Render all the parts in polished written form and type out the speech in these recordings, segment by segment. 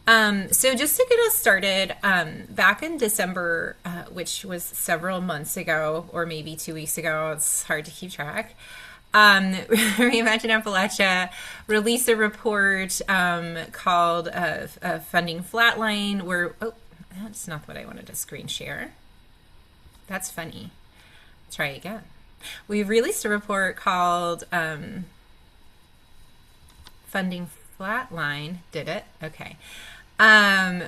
So just to get us started, back in December, which was several months ago, or maybe 2 weeks ago, it's hard to keep track. ReImagine Appalachia released a report called Funding Flatline, where, oh, that's not what I wanted to screen share. That's funny. Try again. We released a report called Funding Flatline. Did it? Okay.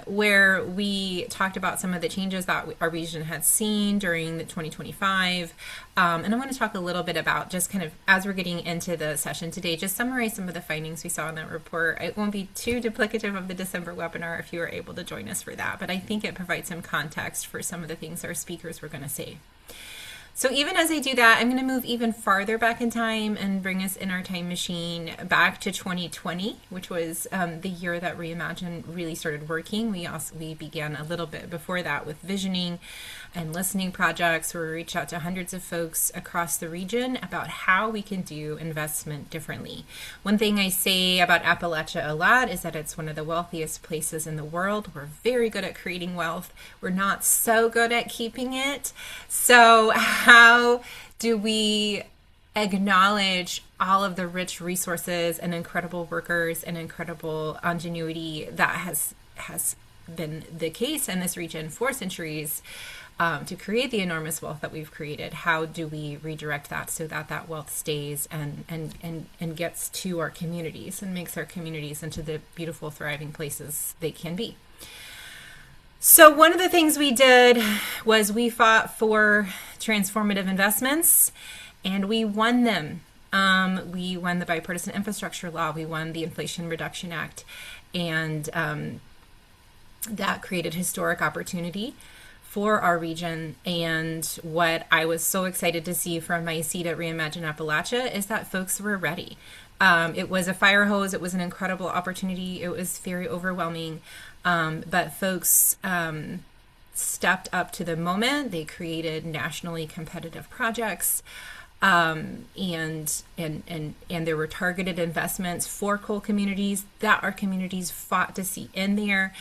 Where we talked about some of the changes that our region had seen during the 2025. And I want to talk a little bit about, just kind of as we're getting into the session today, just summarize some of the findings we saw in that report. It won't be too duplicative of the December webinar if you are able to join us for that, but I think it provides some context for some of the things our speakers were going to say. So even as I do that, I'm going to move even farther back in time and bring us in our time machine back to 2020, which was the year that ReImagine really started working. We began a little bit before that with visioning and listening projects, where we reached out to hundreds of folks across the region about how we can do investment differently. One thing I say about Appalachia a lot is that it's one of the wealthiest places in the world. We're very good at creating wealth. We're not so good at keeping it. So how do we acknowledge all of the rich resources and incredible workers and incredible ingenuity that has been the case in this region for centuries, to create the enormous wealth that we've created? How do we redirect that so that that wealth stays and gets to our communities and makes our communities into the beautiful, thriving places they can be? So one of the things we did was we fought for transformative investments, and we won them. We won the Bipartisan Infrastructure Law. We won the Inflation Reduction Act, and that created historic opportunity for our region. And what I was so excited to see from my seat at ReImagine Appalachia is that folks were ready. It was a fire hose. It was an incredible opportunity. It was very overwhelming. But folks stepped up to the moment. They created nationally competitive projects. And there were targeted investments for coal communities that our communities fought to see in there.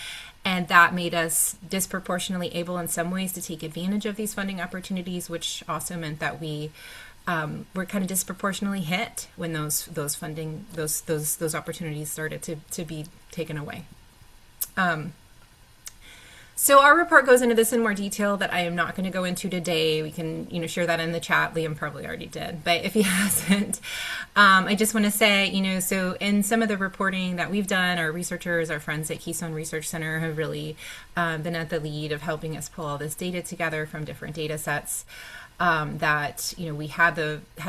And that made us disproportionately able in some ways to take advantage of these funding opportunities, which also meant that we were kind of disproportionately hit when those opportunities started to be taken away. So our report goes into this in more detail that I am not going to go into today. We can, share that in the chat. Liam probably already did, but if he hasn't, I just want to say, so in some of the reporting that we've done, our researchers, our friends at Keystone Research Center have really been at the lead of helping us pull all this data together from different data sets. That we had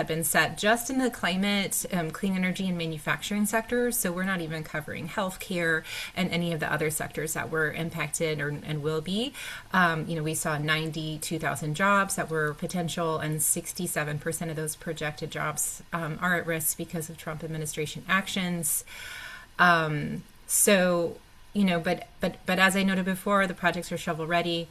been set just in the climate, clean energy, and manufacturing sectors. So we're not even covering healthcare and any of the other sectors that were impacted and will be. We saw 92,000 jobs that were potential, and 67% of those projected jobs are at risk because of Trump administration actions. But as I noted before, the projects are shovel ready.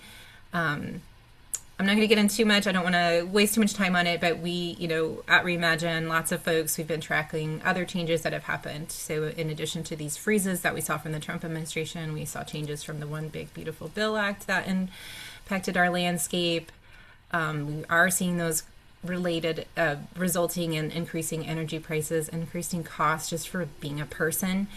I'm not going to get into too much. I don't want to waste too much time on it, but we, at ReImagine, lots of folks, we've been tracking other changes that have happened. So in addition to these freezes that we saw from the Trump administration, we saw changes from the One Big Beautiful Bill Act that impacted our landscape. We are seeing those related, resulting in increasing energy prices, increasing costs just for being a person.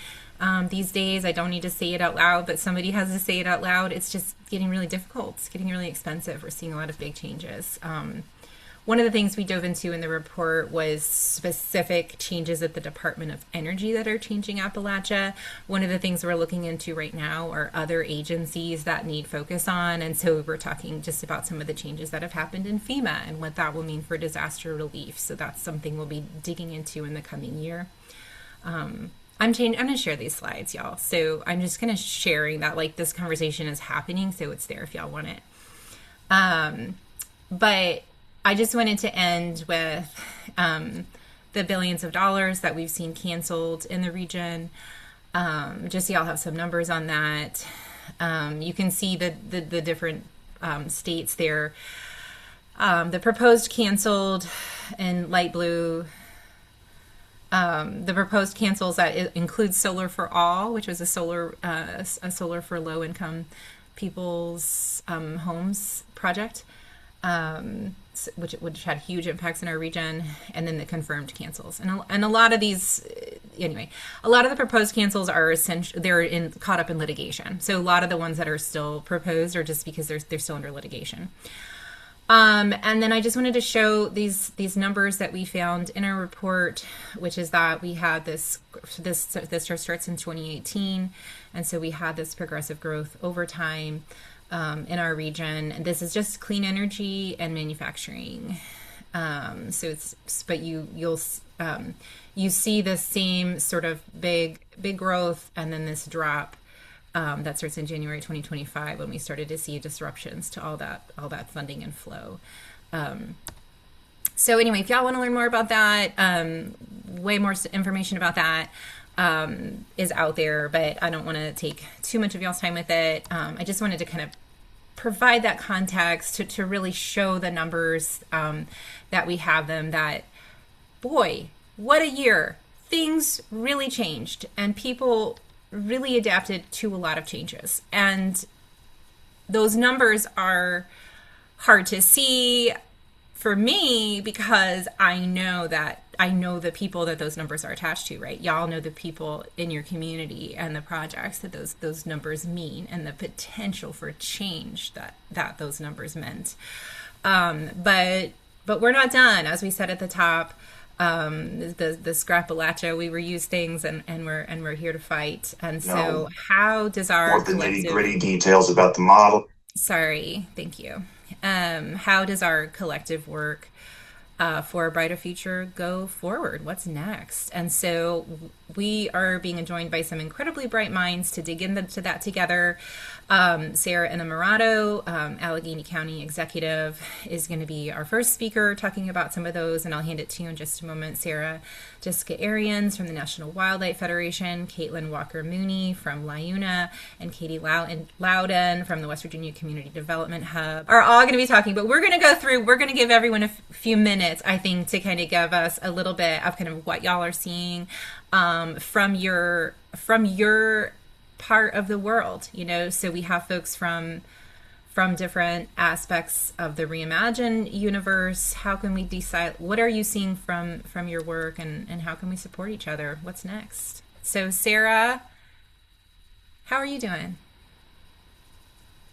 These days, I don't need to say it out loud, but somebody has to say it out loud. It's just getting really difficult. It's getting really expensive. We're seeing a lot of big changes. One of the things we dove into in the report was specific changes at the Department of Energy that are changing Appalachia. One of the things we're looking into right now are other agencies that need focus on. And so we're talking just about some of the changes that have happened in FEMA and what that will mean for disaster relief. So that's something we'll be digging into in the coming year. I'm going to share these slides, y'all. So I'm just kind of sharing that this conversation is happening, so it's there if y'all want it. But I just wanted to end with the billions of dollars that we've seen canceled in the region. Just so y'all have some numbers on that. You can see the different states there. The proposed canceled in light blue The proposed cancels that it includes solar for all, which was a solar for low income people's homes project, which had huge impacts in our region, and then the confirmed cancels. And a lot of these, anyway, a lot of the proposed cancels are caught up in litigation. So a lot of the ones that are still proposed are just because they're still under litigation. And then I just wanted to show these numbers that we found in our report, which is that we had this starts in 2018, and so we had this progressive growth over time in our region. And this is just clean energy and manufacturing. But you see the same sort of big growth, and then this drop. That starts in January 2025 when we started to see disruptions to all that funding and flow. So anyway, if y'all want to learn more about that, way more information about that is out there, but I don't want to take too much of y'all's time with it. I just wanted to kind of provide that context to really show the numbers that we have them, that, boy, what a year. Things really changed, and people really adapted to a lot of changes. And those numbers are hard to see for me because I know the people that those numbers are attached to, right? Y'all know the people in your community and the projects that those numbers mean, and the potential for change that those numbers meant. But we're not done. As we said at the top, the Appalachia, we reuse things, and we're here to fight. And so how does our Want the nitty-gritty details about the model? Sorry, thank you. How does our collective work for a brighter future go forward? What's next? And so we are being joined by some incredibly bright minds to dig into that together. Sara Innamorato, Allegheny County Executive, is going to be our first speaker talking about some of those, and I'll hand it to you in just a moment. Sara Jessica Arriens from the National Wildlife Federation, Katelyn Walker-Mooney from LIUNA, and Katie Loudin from the West Virginia Community Development Hub are all going to be talking. But we're going to give everyone a few minutes, I think, to kind of give us a little bit of kind of what y'all are seeing from your part of the world, so we have folks from different aspects of the ReImagine universe. How can we decide, what are you seeing from your work, and how can we support each other? What's next? So Sara, how are you doing?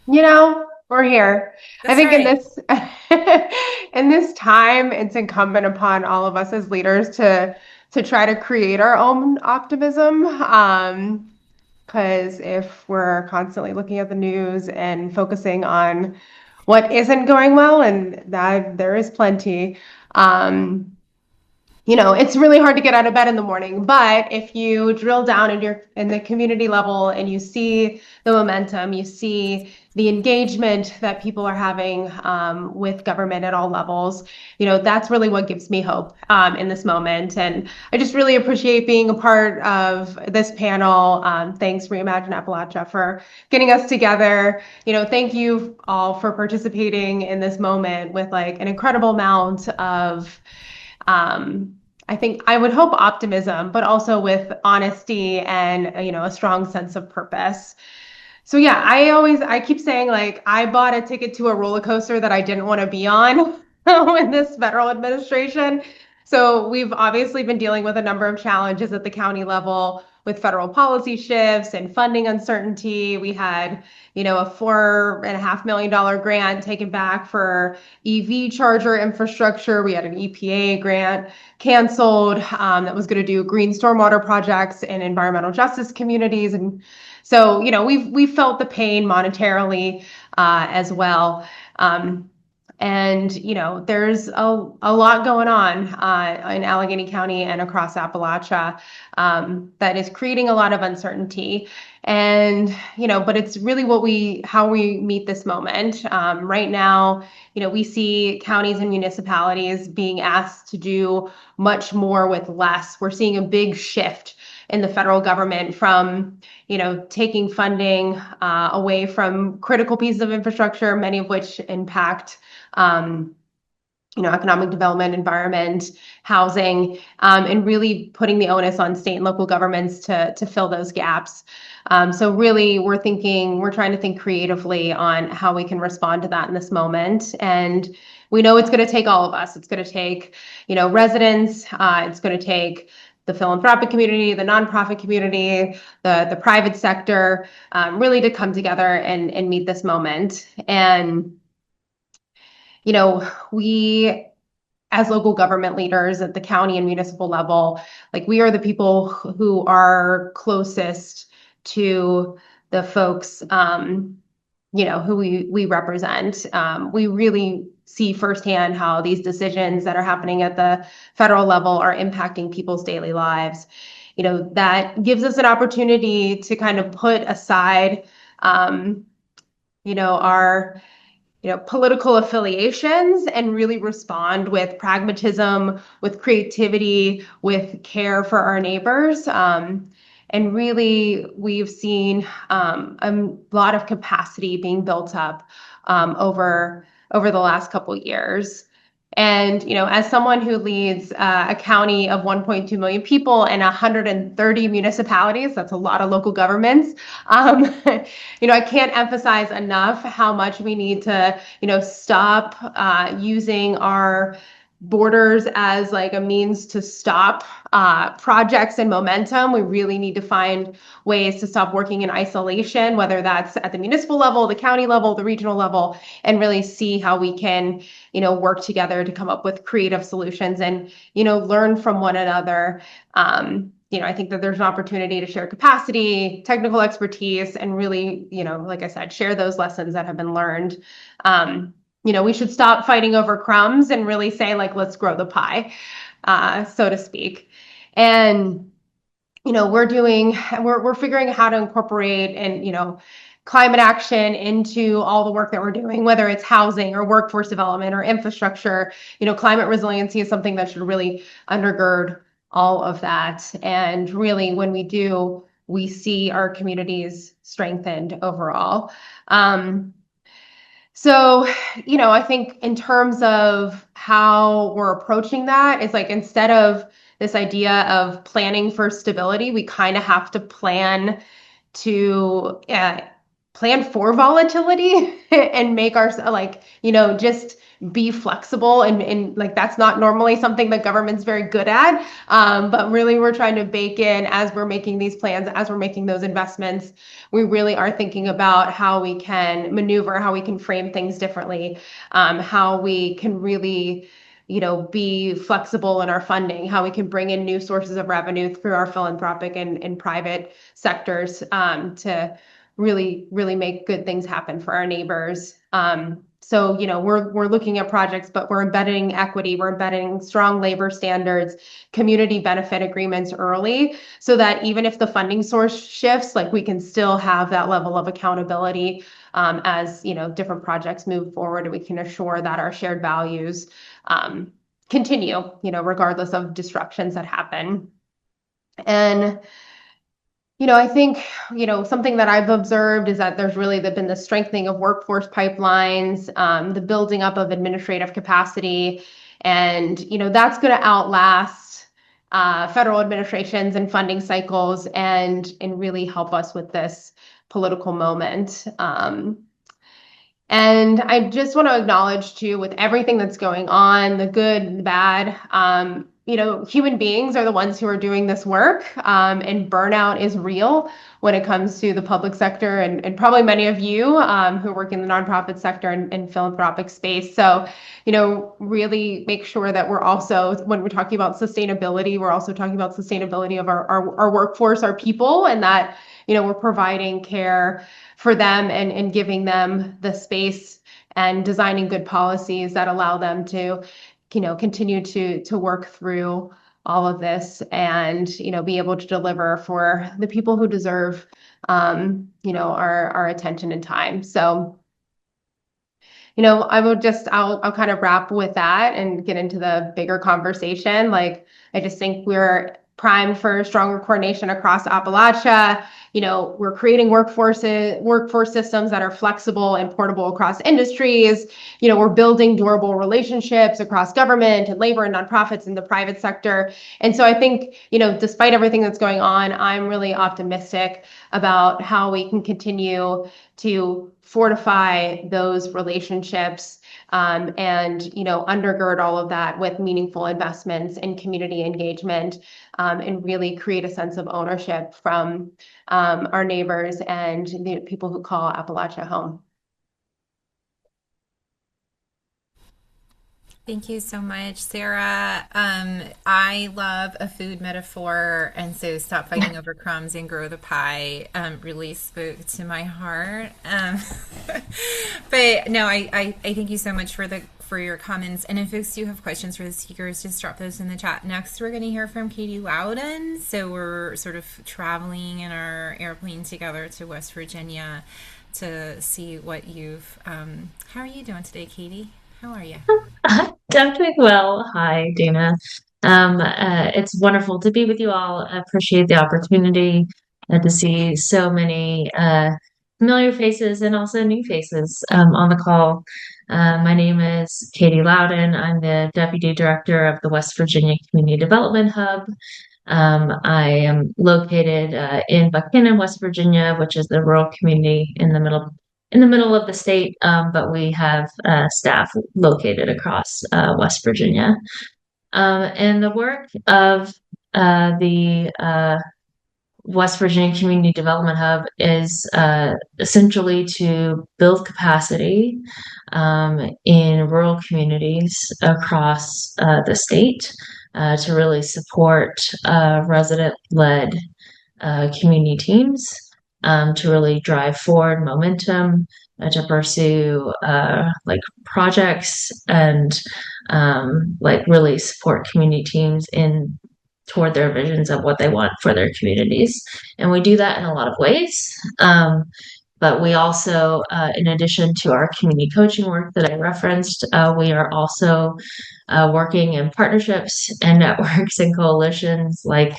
We're here. That's I think right. in this time, it's incumbent upon all of us as leaders to try to create our own optimism. Because if we're constantly looking at the news and focusing on what isn't going well, and that there is plenty, it's really hard to get out of bed in the morning. But if you drill down in the community level and you see the momentum, you see the engagement that people are having with government at all levels, that's really what gives me hope in this moment. And I just really appreciate being a part of this panel. Thanks, ReImagine Appalachia, for getting us together. Thank you all for participating in this moment with an incredible amount of I think I would hope optimism, but also with honesty and, a strong sense of purpose. So yeah, I keep saying I bought a ticket to a roller coaster that I didn't want to be on in this federal administration. So we've obviously been dealing with a number of challenges at the county level with federal policy shifts and funding uncertainty. We had, a $4.5 million grant taken back for EV charger infrastructure. We had an EPA grant canceled that was going to do green stormwater projects in environmental justice communities. And so, we've felt the pain monetarily as well. And, there's a lot going on in Allegheny County and across Appalachia that is creating a lot of uncertainty. And, but it's really how we meet this moment. Right now, we see counties and municipalities being asked to do much more with less. We're seeing a big shift in the federal government from, taking funding away from critical pieces of infrastructure, many of which impact economic development, environment, housing, and really putting the onus on state and local governments to fill those gaps. So really, we're trying to think creatively on how we can respond to that in this moment. And we know it's going to take all of us. It's going to take, residents. It's going to take the philanthropic community, the nonprofit community, the private sector, really to come together and meet this moment. And we, as local government leaders at the county and municipal level, we are the people who are closest to the folks, who we represent. We really see firsthand how these decisions that are happening at the federal level are impacting people's daily lives. That gives us an opportunity to kind of put aside, our political affiliations and really respond with pragmatism, with creativity, with care for our neighbors. And really, we've seen a lot of capacity being built up over the last couple of years. And, as someone who leads a county of 1.2 million people and 130 municipalities, that's a lot of local governments. I can't emphasize enough how much we need to, stop using our borders as a means to stop projects and momentum. We really need to find ways to stop working in isolation, whether that's at the municipal level, the county level, the regional level, and really see how we can, work together to come up with creative solutions and, learn from one another. I think that there's an opportunity to share capacity, technical expertise, and really, like I said, share those lessons that have been learned. We should stop fighting over crumbs and really say, let's grow the pie, so to speak. And, we're figuring out how to incorporate and, climate action into all the work that we're doing, whether it's housing or workforce development or infrastructure. Climate resiliency is something that should really undergird all of that. And really, when we do, we see our communities strengthened overall. So, I think in terms of how we're approaching that, it's instead of this idea of planning for stability, we kind of have to plan for volatility and make our just be flexible and that's not normally something that government's very good at. But really we're trying to bake in as we're making these plans, as we're making those investments, we really are thinking about how we can maneuver, how we can frame things differently, how we can really be flexible in our funding, how we can bring in new sources of revenue through our philanthropic and private sectors to really, really make good things happen for our neighbors. So, we're looking at projects, but we're embedding equity, we're embedding strong labor standards, community benefit agreements early, so that even if the funding source shifts, we can still have that level of accountability as, different projects move forward, and we can assure that our shared values continue, regardless of disruptions that happen. And I think, something that I've observed is that there's really been the strengthening of workforce pipelines, the building up of administrative capacity, and, that's going to outlast federal administrations and funding cycles and really help us with this political moment. And I just want to acknowledge too, with everything that's going on, the good, the bad, human beings are the ones who are doing this work, and burnout is real when it comes to the public sector and probably many of you who work in the nonprofit sector and philanthropic space. So, really make sure that we're also, when we're talking about sustainability, we're also talking about sustainability of our workforce, our people, and that, we're providing care for them and giving them the space and designing good policies that allow them to continue to work through all of this and, be able to deliver for the people who deserve, our attention and time. So, I'll kind of wrap with that and get into the bigger conversation. I just think we're primed for stronger coordination across Appalachia. we're creating workforce systems that are flexible and portable across industries. We're building durable relationships across government and labor and nonprofits in the private sector. And so I think, despite everything that's going on, I'm really optimistic about how we can continue to fortify those relationships, and undergird all of that with meaningful investments in community engagement, and really create a sense of ownership from our neighbors and the people who call Appalachia home. Thank you so much, Sara. I love a food metaphor, and so stop fighting over crumbs and grow the pie really spoke to my heart. But no, I thank you so much for your comments. And if folks do have questions for the speakers, just drop those in the chat. Next, we're going to hear from Katie Loudin. So we're sort of traveling in our airplane together to West Virginia to see what you've. How are you doing today, Katie? How are you? I'm doing well. Hi, Dana. It's wonderful to be with you all. I appreciate the opportunity to see so many familiar faces and also new faces on the call. My name is Katie Loudin. I'm the Deputy Director of the West Virginia Community Development Hub. I am located in Buchanan, West Virginia, which is the rural community in the middle of the state, but we have staff located across West Virginia. And the work of the West Virginia Community Development Hub is essentially to build capacity in rural communities across the state to really support resident-led community teams, to really drive forward momentum, to pursue projects and really support community teams in toward their visions of what they want for their communities. And we do that in a lot of ways. But we also, in addition to our community coaching work that I referenced, we are also working in partnerships and networks and coalitions like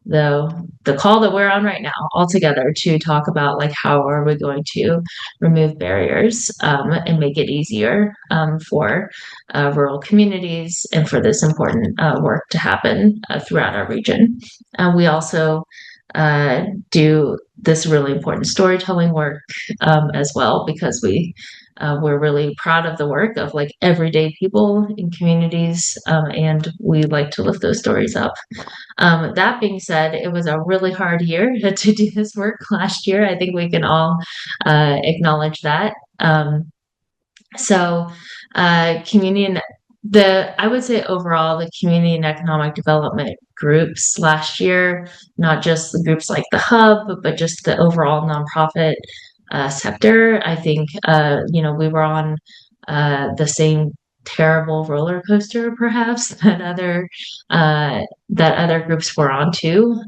the call that we're on right now all together to talk about how are we going to remove barriers and make it easier for rural communities and for this important work to happen throughout our region. We also do this really important storytelling work as well, because we're really proud of the work of everyday people in communities, and we like to lift those stories up. That being said, it was a really hard year to do this work last year. I think we can all acknowledge that. I would say overall, the community and economic development groups last year, not just the groups like the Hub, but just the overall nonprofit sector. I think, we were on the same terrible roller coaster, perhaps, that other groups were on too.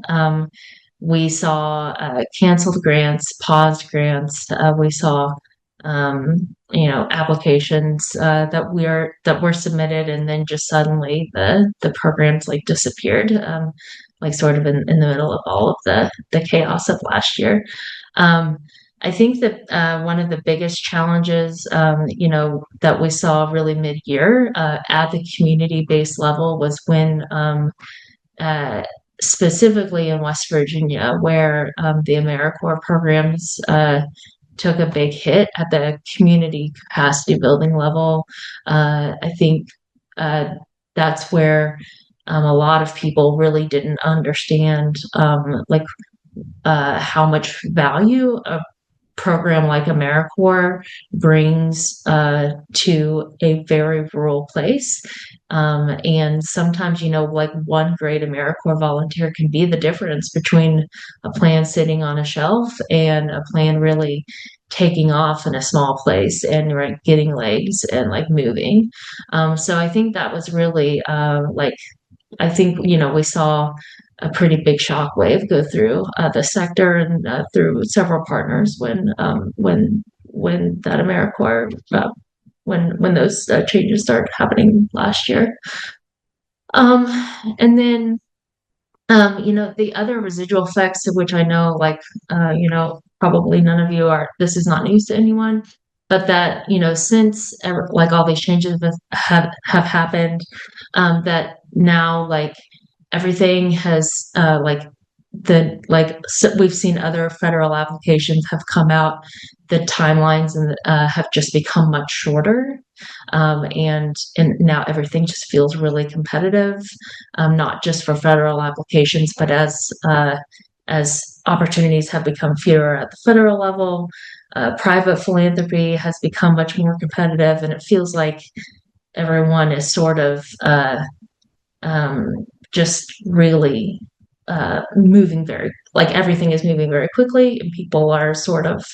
We saw canceled grants, paused grants. We saw applications that were submitted, and then just suddenly the programs disappeared, sort of in the middle of all of the chaos of last year. I think that one of the biggest challenges, that we saw really mid-year at the community-based level was when, specifically in West Virginia, where the AmeriCorps programs took a big hit at the community capacity building level. I think that's where a lot of people really didn't understand how much value a program like AmeriCorps brings to a very rural place. And sometimes, one great AmeriCorps volunteer can be the difference between a plan sitting on a shelf and a plan really taking off in a small place and getting legs and moving. So I think that was really I think, we saw a pretty big shockwave go through the sector and through several partners when that AmeriCorps when those changes started happening last year. And then The other residual effects, of which I know, probably none of you are, this is not news to anyone, but that, since like all these changes have happened, that now like everything has, we've seen other federal applications have come out, the timelines and have just become much shorter. And now everything just feels really competitive, not just for federal applications, but as opportunities have become fewer at the federal level, private philanthropy has become much more competitive, and it feels like everyone is sort of just really moving everything is moving very quickly, and people are sort of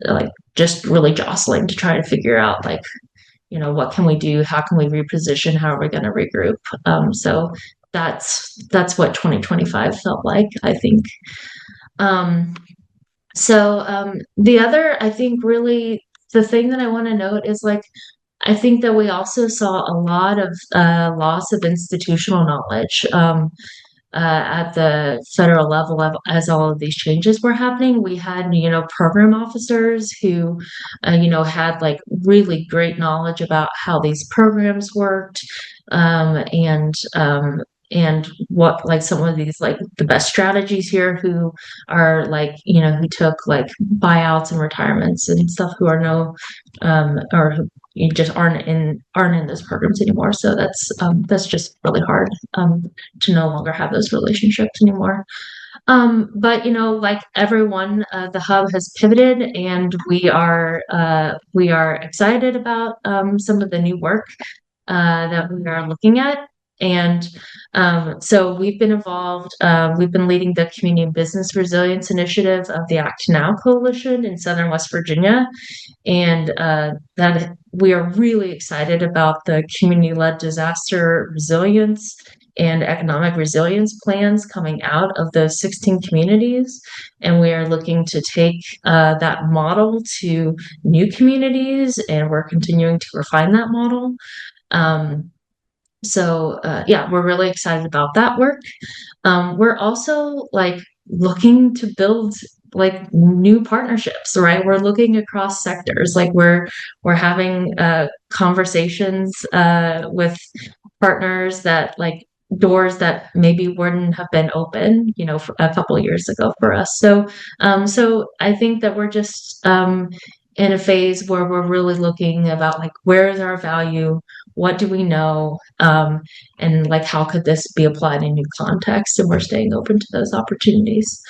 like just really jostling to try to figure out what can we do? How can we reposition? How are we going to regroup? So that's what 2025 felt like, I think. The other, I think, really the thing that I want to note is I think that we also saw a lot of loss of institutional knowledge. At the federal level as all of these changes were happening. We had, program officers who, had really great knowledge about how these programs worked, and what some of these the best strategies here, who are who took buyouts and retirements and stuff, who are or who you just aren't in those programs anymore. So that's just really hard to no longer have those relationships anymore. But everyone, the hub has pivoted, and we are excited about some of the new work that we are looking at. And so we've been involved. We've been leading the Community and Business Resilience Initiative of the Act Now Coalition in Southern West Virginia. And that we are really excited about the community-led disaster resilience and economic resilience plans coming out of those 16 communities. And we are looking to take that model to new communities, and we're continuing to refine that model. We're really excited about that work. We're also looking to build new partnerships, right? We're looking across sectors. We're having conversations with partners that doors that maybe wouldn't have been open, for a couple of years ago for us. So I think that we're just in a phase where we're really looking about where is our value, what do we know, and how could this be applied in new contexts, and we're staying open to those opportunities.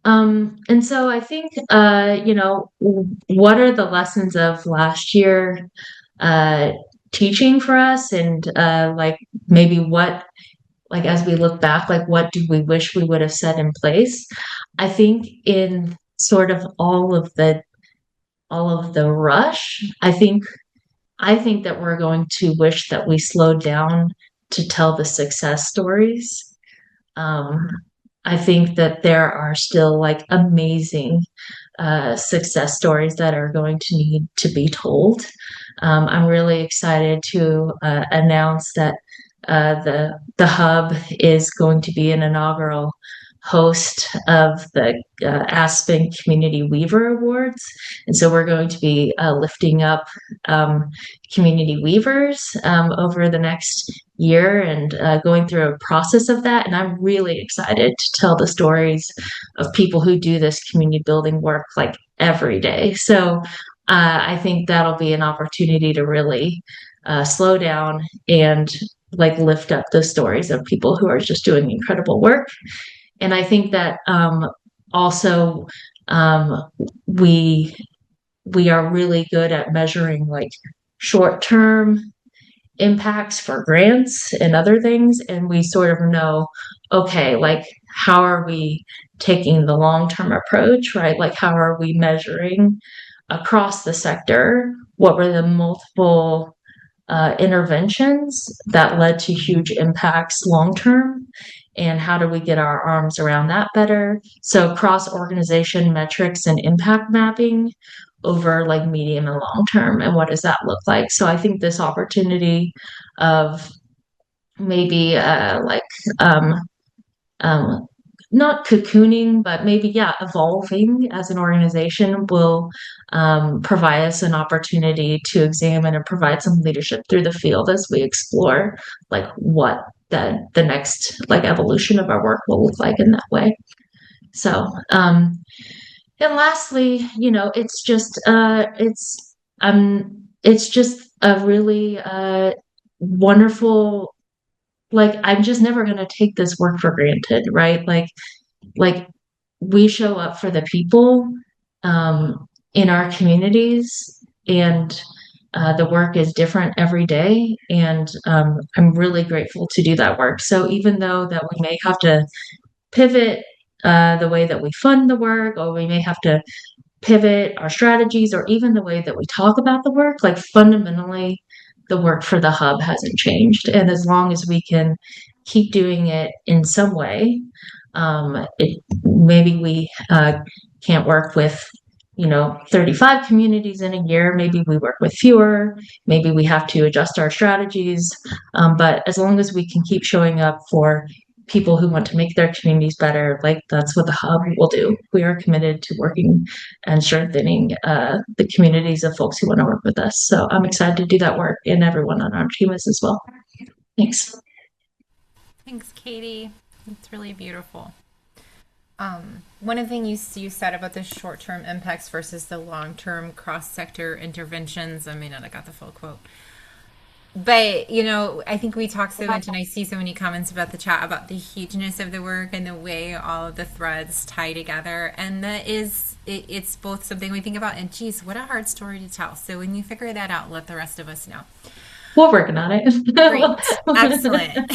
And so I think what are the lessons of last year teaching for us, and maybe what as we look back, what do we wish we would have set in place? I think in sort of all of the rush, I think that we're going to wish that we slowed down to tell the success stories. I think that there are still amazing success stories that are going to need to be told. I'm really excited to announce that the hub is going to be an inaugural host of the Aspen Community Weaver Awards. And so we're going to be lifting up community weavers over the next year, and going through a process of that. And I'm really excited to tell the stories of people who do this community building work every day. So I think that'll be an opportunity to really slow down and lift up the stories of people who are just doing incredible work. And I think that also we are really good at measuring short-term impacts for grants and other things, and we sort of know, okay, how are we taking the long-term approach, right? How are we measuring across the sector? What were the multiple interventions that led to huge impacts long-term? And how do we get our arms around that better? So cross-organization metrics and impact mapping over medium and long term, and what does that look like? So I think this opportunity of maybe um, not cocooning, but maybe, yeah, evolving as an organization will provide us an opportunity to examine and provide some leadership through the field as we explore like what the next like evolution of our work will look like in that way. So, and lastly, it's just a really wonderful, like I'm just never gonna take this work for granted, right? Like we show up for the people in our communities, and the work is different every day, and I'm really grateful to do that work. So even though that we may have to pivot the way that we fund the work, or we may have to pivot our strategies, or even the way that we talk about the work, like fundamentally, the work for the hub hasn't changed. And as long as we can keep doing it in some way, maybe we can't work with 35 communities in a year. Maybe we work with fewer. Maybe we have to adjust our strategies. But as long as we can keep showing up for people who want to make their communities better, like that's what the hub will do. We are committed to working and strengthening the communities of folks who want to work with us. So I'm excited to do that work, and everyone on our team is as well. Thanks. Thanks, Katie. It's really beautiful. One of the things you said about the short-term impacts versus the long-term cross-sector interventions, I may not have got the full quote, but I think we talked so much, and I see so many comments about the chat about the hugeness of the work and the way all of the threads tie together, and it's both something we think about, and geez, what a hard story to tell. So when you figure that out, let the rest of us know. We're working on it. Great. Excellent.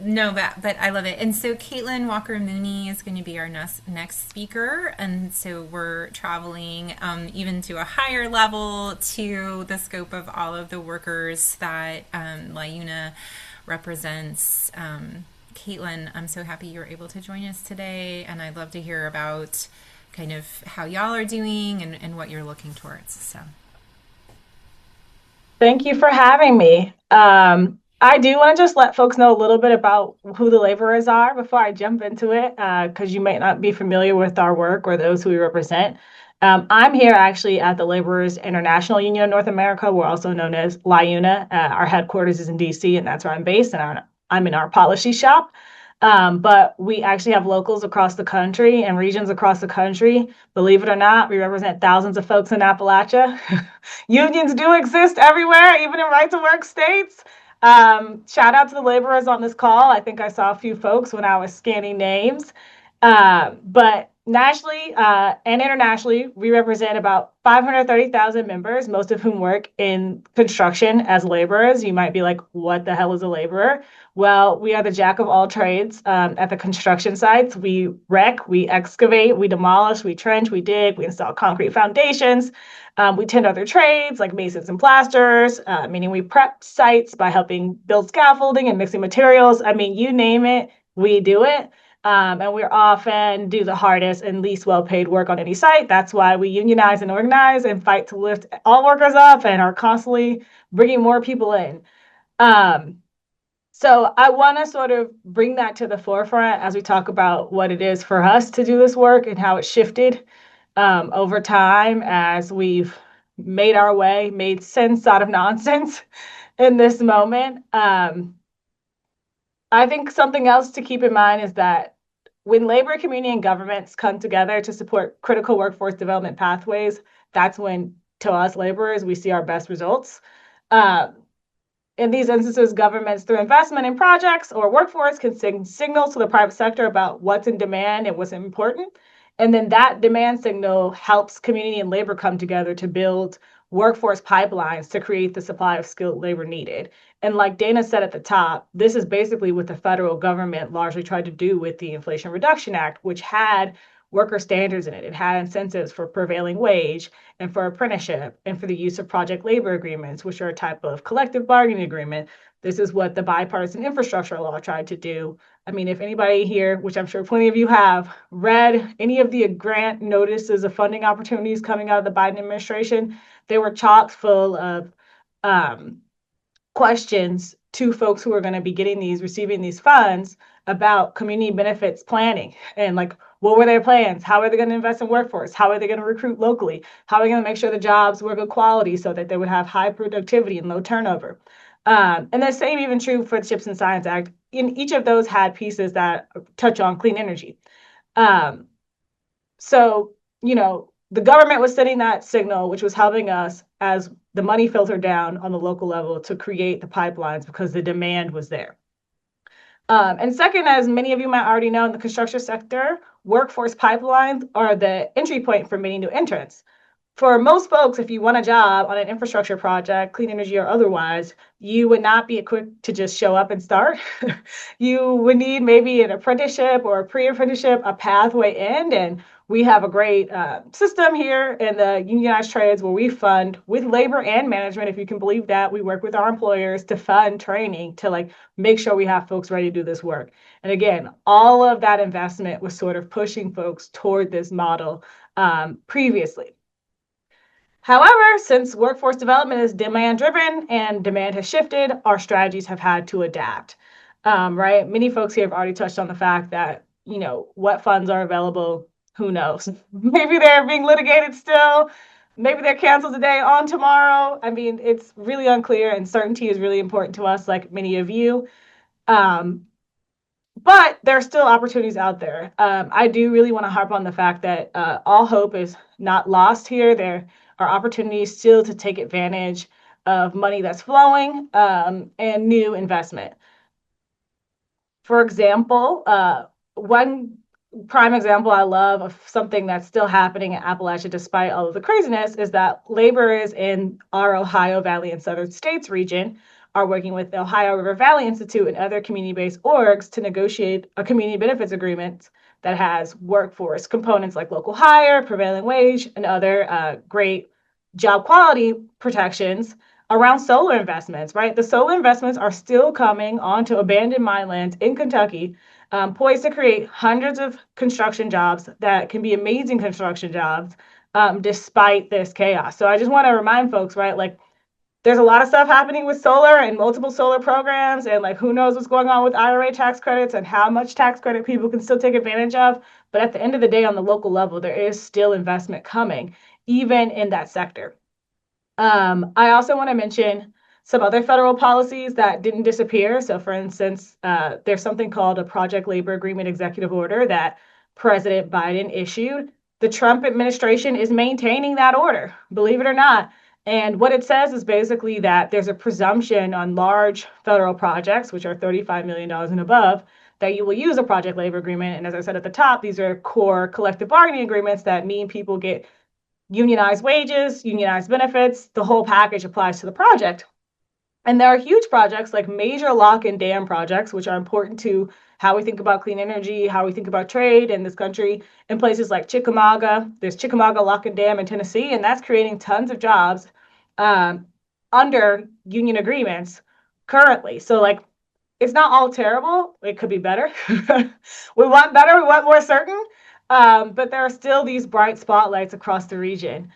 No, but I love it. And so Katelyn Walker Mooney is going to be our next speaker. And so we're traveling even to a higher level to the scope of all of the workers that LiUNA represents. Katelyn, I'm so happy you were able to join us today. And I'd love to hear about kind of how y'all are doing and what you're looking towards. So. Thank you for having me. I do want to just let folks know a little bit about who the laborers are before I jump into it, because you might not be familiar with our work or those who we represent. I'm here actually at the Laborers International Union of North America. We're also known as LiUNA. Our headquarters is in DC, and that's where I'm based, and I'm in our policy shop. But we actually have locals across the country and regions across the country. Believe it or not, we represent thousands of folks in Appalachia. Unions do exist everywhere, even in right-to-work states. Shout out to the laborers on this call. I think I saw a few folks when I was scanning names. But nationally and internationally, we represent about 530,000 members, most of whom work in construction as laborers. You might be like, what the hell is a laborer? Well, we are the jack of all trades at the construction sites. We wreck, we excavate, we demolish, we trench, we dig, we install concrete foundations. We tend other trades like masons and plasters, meaning we prep sites by helping build scaffolding and mixing materials. I mean, you name it, we do it. And we often do the hardest and least well-paid work on any site. That's why we unionize and organize and fight to lift all workers up and are constantly bringing more people in. So I want to sort of bring that to the forefront as we talk about what it is for us to do this work and how it shifted over time as we've made our way, made sense out of nonsense in this moment. I think something else to keep in mind is that when labor, community, and governments come together to support critical workforce development pathways, that's when, to us laborers, we see our best results. In these instances, governments, through investment in projects or workforce, can send signals to the private sector about what's in demand and what's important. And then that demand signal helps community and labor come together to build workforce pipelines to create the supply of skilled labor needed. And like Dana said at the top, this is basically what the federal government largely tried to do with the Inflation Reduction Act, which had worker standards in it. It had incentives for prevailing wage and for apprenticeship and for the use of project labor agreements, which are a type of collective bargaining agreement. This is what the bipartisan infrastructure law tried to do. I mean, if anybody here, which I'm sure plenty of you have, read any of the grant notices of funding opportunities coming out of the Biden administration, they were chock full of questions to folks who are going to be receiving these funds about community benefits planning and like, what were their plans? How are they going to invest in workforce? How are they going to recruit locally? How are they going to make sure the jobs were good quality so that they would have high productivity and low turnover? And the same even true for the CHIPS and Science Act. In each of those had pieces that touch on clean energy. So, the government was sending that signal, which was helping us as the money filtered down on the local level to create the pipelines because the demand was there. And second, as many of you might already know, in the construction sector, workforce pipelines are the entry point for many new entrants. For most folks, if you want a job on an infrastructure project, clean energy or otherwise, you would not be equipped to just show up and start. You would need maybe an apprenticeship or a pre-apprenticeship, a pathway in. And we have a great system here in the unionized trades where we fund with labor and management, if you can believe that. We work with our employers to fund training to like make sure we have folks ready to do this work. And again, all of that investment was sort of pushing folks toward this model previously. However, since workforce development is demand driven and demand has shifted, our strategies have had to adapt, right? Many folks here have already touched on the fact that, what funds are available, who knows? Maybe they're being litigated still. Maybe they're canceled today, on tomorrow. I mean, it's really unclear, and certainty is really important to us, like many of you. But there are still opportunities out there. I do really want to harp on the fact that all hope is not lost here. There are opportunities still to take advantage of money that's flowing and new investment. For example, one prime example I love of something that's still happening in Appalachia despite all of the craziness is that laborers in our Ohio Valley and Southern States region are working with the Ohio River Valley Institute and other community-based orgs to negotiate a community benefits agreement that has workforce components like local hire, prevailing wage, and other great job quality protections around solar investments, right? The solar investments are still coming onto abandoned minelands in Kentucky, poised to create hundreds of construction jobs that can be amazing construction jobs despite this chaos. So I just want to remind folks, right, like there's a lot of stuff happening with solar and multiple solar programs, and like who knows what's going on with IRA tax credits and how much tax credit people can still take advantage of. But at the end of the day, on the local level, there is still investment coming, even in that sector. I also want to mention some other federal policies that didn't disappear. So for instance, there's something called a Project Labor Agreement Executive Order that President Biden issued. The Trump administration is maintaining that order, believe it or not. And what it says is basically that there's a presumption on large federal projects, which are $35 million and above, that you will use a project labor agreement. And as I said at the top, these are core collective bargaining agreements that mean people get unionized wages, unionized benefits. The whole package applies to the project. And there are huge projects like major lock and dam projects, which are important to how we think about clean energy, how we think about trade in this country, in places like Chickamauga. There's Chickamauga Lock and Dam in Tennessee, and that's creating tons of jobs under union agreements currently. So like, it's not all terrible. It could be better. We want better. We want more certain. But there are still these bright spotlights across the region.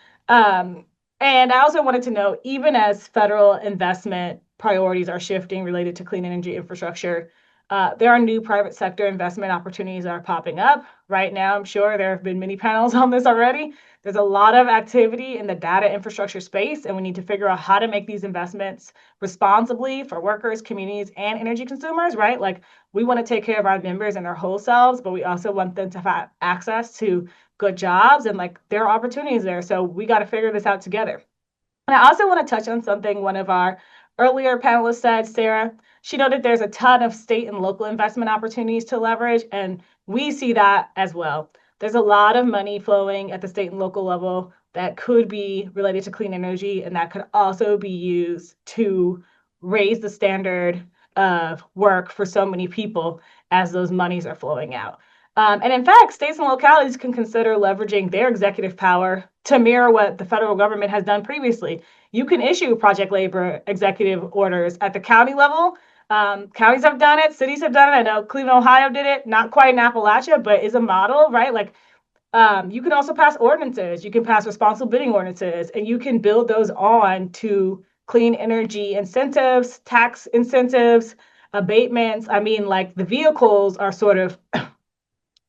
And I also wanted to note, even as federal investment priorities are shifting related to clean energy infrastructure, there are new private sector investment opportunities that are popping up. Right now, I'm sure there have been many panels on this already. There's a lot of activity in the data infrastructure space, and we need to figure out how to make these investments responsibly for workers, communities, and energy consumers, right? Like, we want to take care of our members and their whole selves, but we also want them to have access to good jobs, and like there are opportunities there. So we got to figure this out together. And I also want to touch on something one of our earlier panelists said, Sara. She noted there's a ton of state and local investment opportunities to leverage, and we see that as well. There's a lot of money flowing at the state and local level that could be related to clean energy, and that could also be used to raise the standard of work for so many people as those monies are flowing out. And in fact, states and localities can consider leveraging their executive power to mirror what the federal government has done previously. You can issue project labor executive orders at the county level. Counties have done it, cities have done it. I know Cleveland, Ohio did it, not quite in Appalachia, but is a model, right? Like, you can also pass ordinances. You can pass responsible bidding ordinances, and you can build those on to clean energy incentives, tax incentives, abatements. I mean, like the vehicles are sort of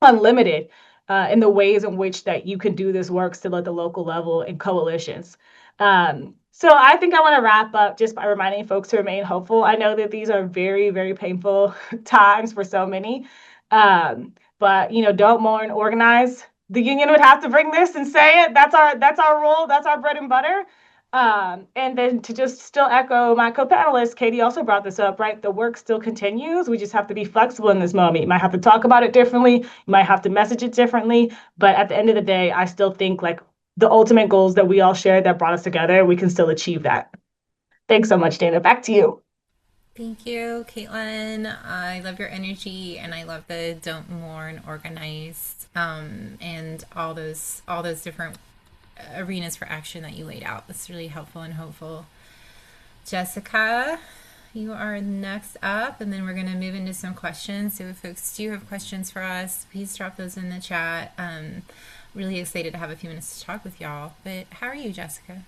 unlimited in the ways in which that you can do this work still at the local level in coalitions. So I think I want to wrap up just by reminding folks to remain hopeful. I know that these are very, very painful times for so many, but don't mourn, organize. The union would have to bring this and say it. That's our role. That's our bread and butter. And then to just still echo my co-panelist, Katie also brought this up, right? The work still continues. We just have to be flexible in this moment. You might have to talk about it differently. You might have to message it differently. But at the end of the day, I still think like the ultimate goals that we all shared that brought us together, we can still achieve that. Thanks so much, Dana. Back to you. Thank you, Katelyn. I love your energy, and I love the don't mourn, organize, and all those different arenas for action that you laid out. That's really helpful and hopeful. Jessica, you are next up, and then we're going to move into some questions. So if folks do have questions for us, please drop those in the chat. Really excited to have a few minutes to talk with y'all. But how are you, Jessica?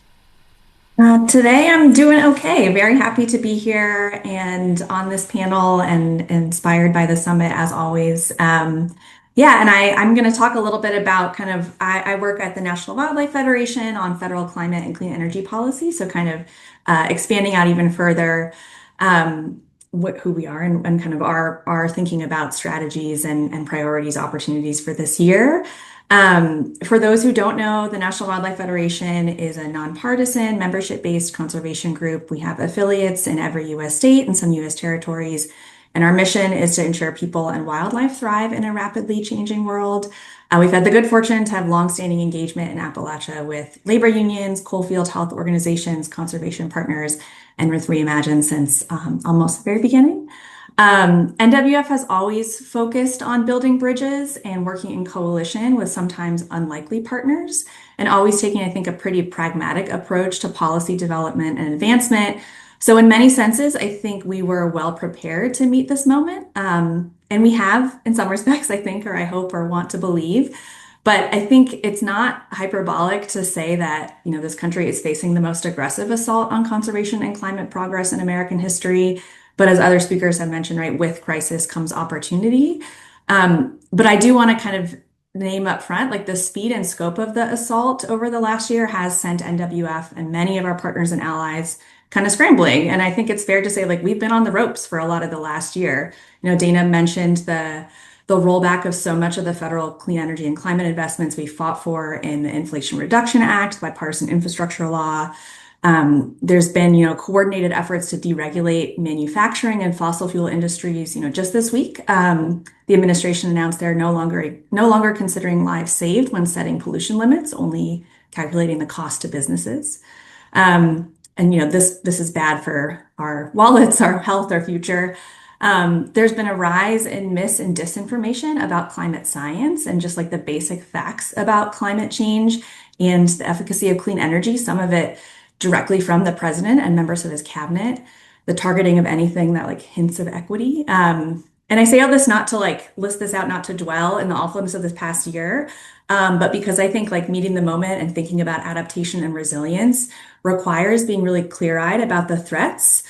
Today I'm doing okay. Very happy to be here and on this panel and inspired by the summit as always. Yeah, and I'm going to talk a little bit about I work at the National Wildlife Federation on federal climate and clean energy policy. So kind of expanding out even further who we are and kind of our thinking about strategies and priorities, opportunities for this year. For those who don't know, the National Wildlife Federation is a nonpartisan, membership-based conservation group. We have affiliates in every U.S. state and some U.S. territories. And our mission is to ensure people and wildlife thrive in a rapidly changing world. We've had the good fortune to have longstanding engagement in Appalachia with labor unions, coalfield health organizations, conservation partners, and with ReImagine since almost the very beginning. NWF has always focused on building bridges and working in coalition with sometimes unlikely partners, and always taking, I think, a pretty pragmatic approach to policy development and advancement. So in many senses, I think we were well prepared to meet this moment. And we have, in some respects, I think, or I hope or want to believe. But I think it's not hyperbolic to say that, this country is facing the most aggressive assault on conservation and climate progress in American history. But as other speakers have mentioned, right, with crisis comes opportunity. But I do want to kind of name up front, like the speed and scope of the assault over the last year has sent NWF and many of our partners and allies kind of scrambling. And I think it's fair to say, like, we've been on the ropes for a lot of the last year. Dana mentioned the rollback of so much of the federal clean energy and climate investments we fought for in the Inflation Reduction Act, bipartisan infrastructure law. There's been, coordinated efforts to deregulate manufacturing and fossil fuel industries. Just this week, the administration announced they're no longer considering lives saved when setting pollution limits, only calculating the cost to businesses. This is bad for our wallets, our health, our future. There's been a rise in mis and disinformation about climate science and just like the basic facts about climate change and the efficacy of clean energy, some of it directly from the president and members of his cabinet, the targeting of anything that like hints of equity. And I say all this not to list this out, not to dwell in the awfulness of this past year, but because I think meeting the moment and thinking about adaptation and resilience requires being really clear-eyed about the threats,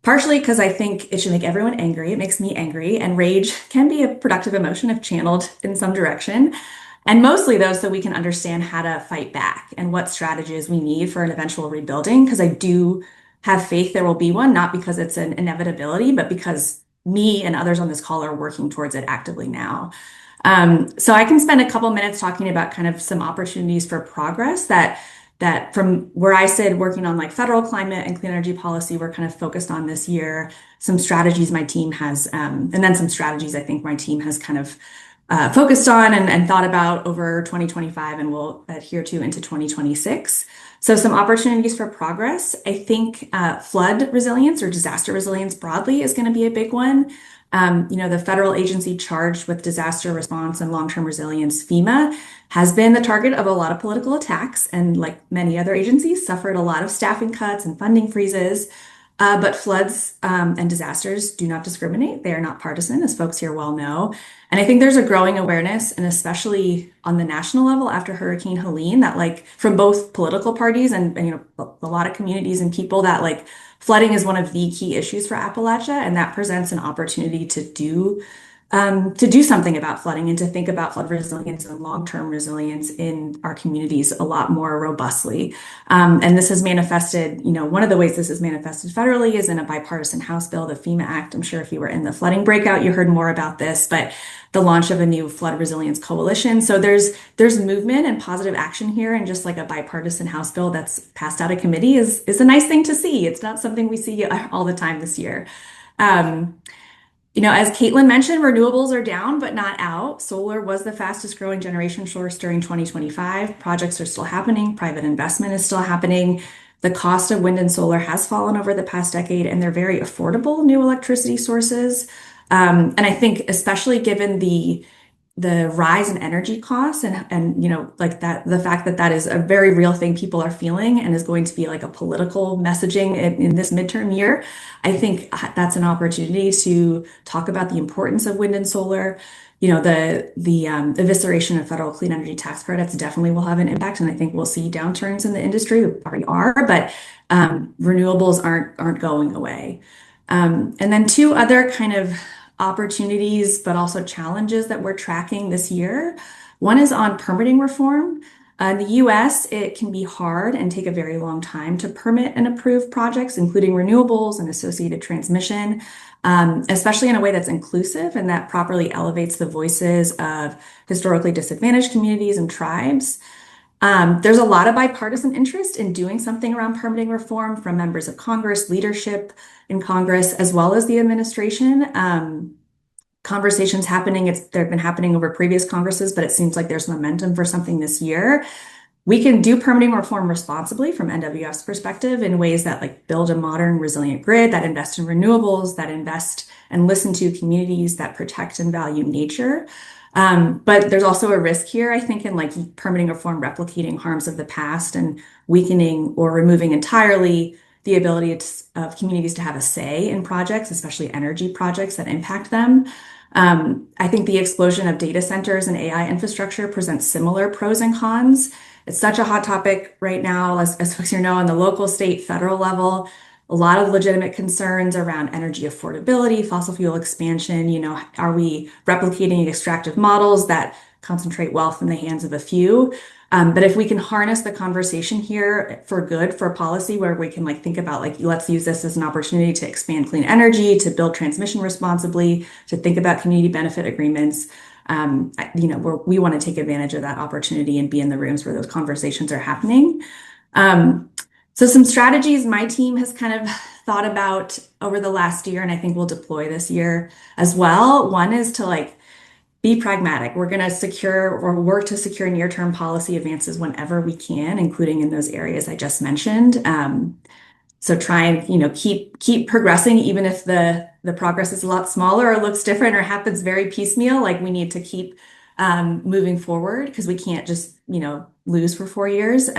partially because I think it should make everyone angry. It makes me angry, and rage can be a productive emotion if channeled in some direction. And mostly though, so we can understand how to fight back and what strategies we need for an eventual rebuilding, because I do have faith there will be one, not because it's an inevitability, but because me and others on this call are working towards it actively now. So I can spend a couple minutes talking about kind of some opportunities for progress that from where I sit working on federal climate and clean energy policy, we're kind of focused on this year, some strategies my team has, and then some strategies I think my team has kind of focused on and thought about over 2025 and will adhere to into 2026. So some opportunities for progress. I think flood resilience or disaster resilience broadly is going to be a big one. The federal agency charged with disaster response and long-term resilience, FEMA, has been the target of a lot of political attacks and like many other agencies suffered a lot of staffing cuts and funding freezes. But floods and disasters do not discriminate. They are not partisan, as folks here well know. And I think there's a growing awareness, and especially on the national level after Hurricane Helene, that like from both political parties and a lot of communities and people, that like flooding is one of the key issues for Appalachia, and that presents an opportunity to do something about flooding and to think about flood resilience and long-term resilience in our communities a lot more robustly. And this has manifested, one of the ways this has manifested federally is in a bipartisan House bill, the FEMA Act. I'm sure if you were in the flooding breakout, you heard more about this, but the launch of a new flood resilience coalition. So there's movement and positive action here, and just like a bipartisan House bill that's passed out of committee is a nice thing to see. It's not something we see all the time this year. As Katelyn mentioned, renewables are down, but not out. Solar was the fastest growing generation source during 2025. Projects are still happening. Private investment is still happening. The cost of wind and solar has fallen over the past decade, and they're very affordable new electricity sources. And I think especially given the rise in energy costs and like that, the fact that that is a very real thing people are feeling and is going to be like a political messaging in this midterm year, I think that's an opportunity to talk about the importance of wind and solar. The evisceration of federal clean energy tax credits definitely will have an impact, and I think we'll see downturns in the industry. We already are, but renewables aren't going away. And then two other kind of opportunities, but also challenges that we're tracking this year. One is on permitting reform. In the US, it can be hard and take a very long time to permit and approve projects, including renewables and associated transmission, especially in a way that's inclusive and that properly elevates the voices of historically disadvantaged communities and tribes. There's a lot of bipartisan interest in doing something around permitting reform from members of Congress, leadership in Congress, as well as the administration. Conversations happening, they've been happening over previous Congresses, but it seems like there's momentum for something this year. We can do permitting reform responsibly from NWF's perspective in ways that like build a modern, resilient grid, that invest in renewables, that invest and listen to communities, that protect and value nature. But there's also a risk here, I think, in like permitting reform replicating harms of the past and weakening or removing entirely the ability of communities to have a say in projects, especially energy projects that impact them. I think the explosion of data centers and AI infrastructure presents similar pros and cons. It's such a hot topic right now, as folks here know, on the local, state, federal level. A lot of legitimate concerns around energy affordability, fossil fuel expansion. Are we replicating extractive models that concentrate wealth in the hands of a few? But if we can harness the conversation here for good, for policy, where we can think about let's use this as an opportunity to expand clean energy, to build transmission responsibly, to think about community benefit agreements. We want to take advantage of that opportunity and be in the rooms where those conversations are happening. So some strategies my team has kind of thought about over the last year, and I think we'll deploy this year as well. One is to be pragmatic. We're going to secure or work to secure near-term policy advances whenever we can, including in those areas I just mentioned. So try and keep progressing, even if the progress is a lot smaller or looks different or happens very piecemeal. We need to keep moving forward because we can't just lose for 4 years.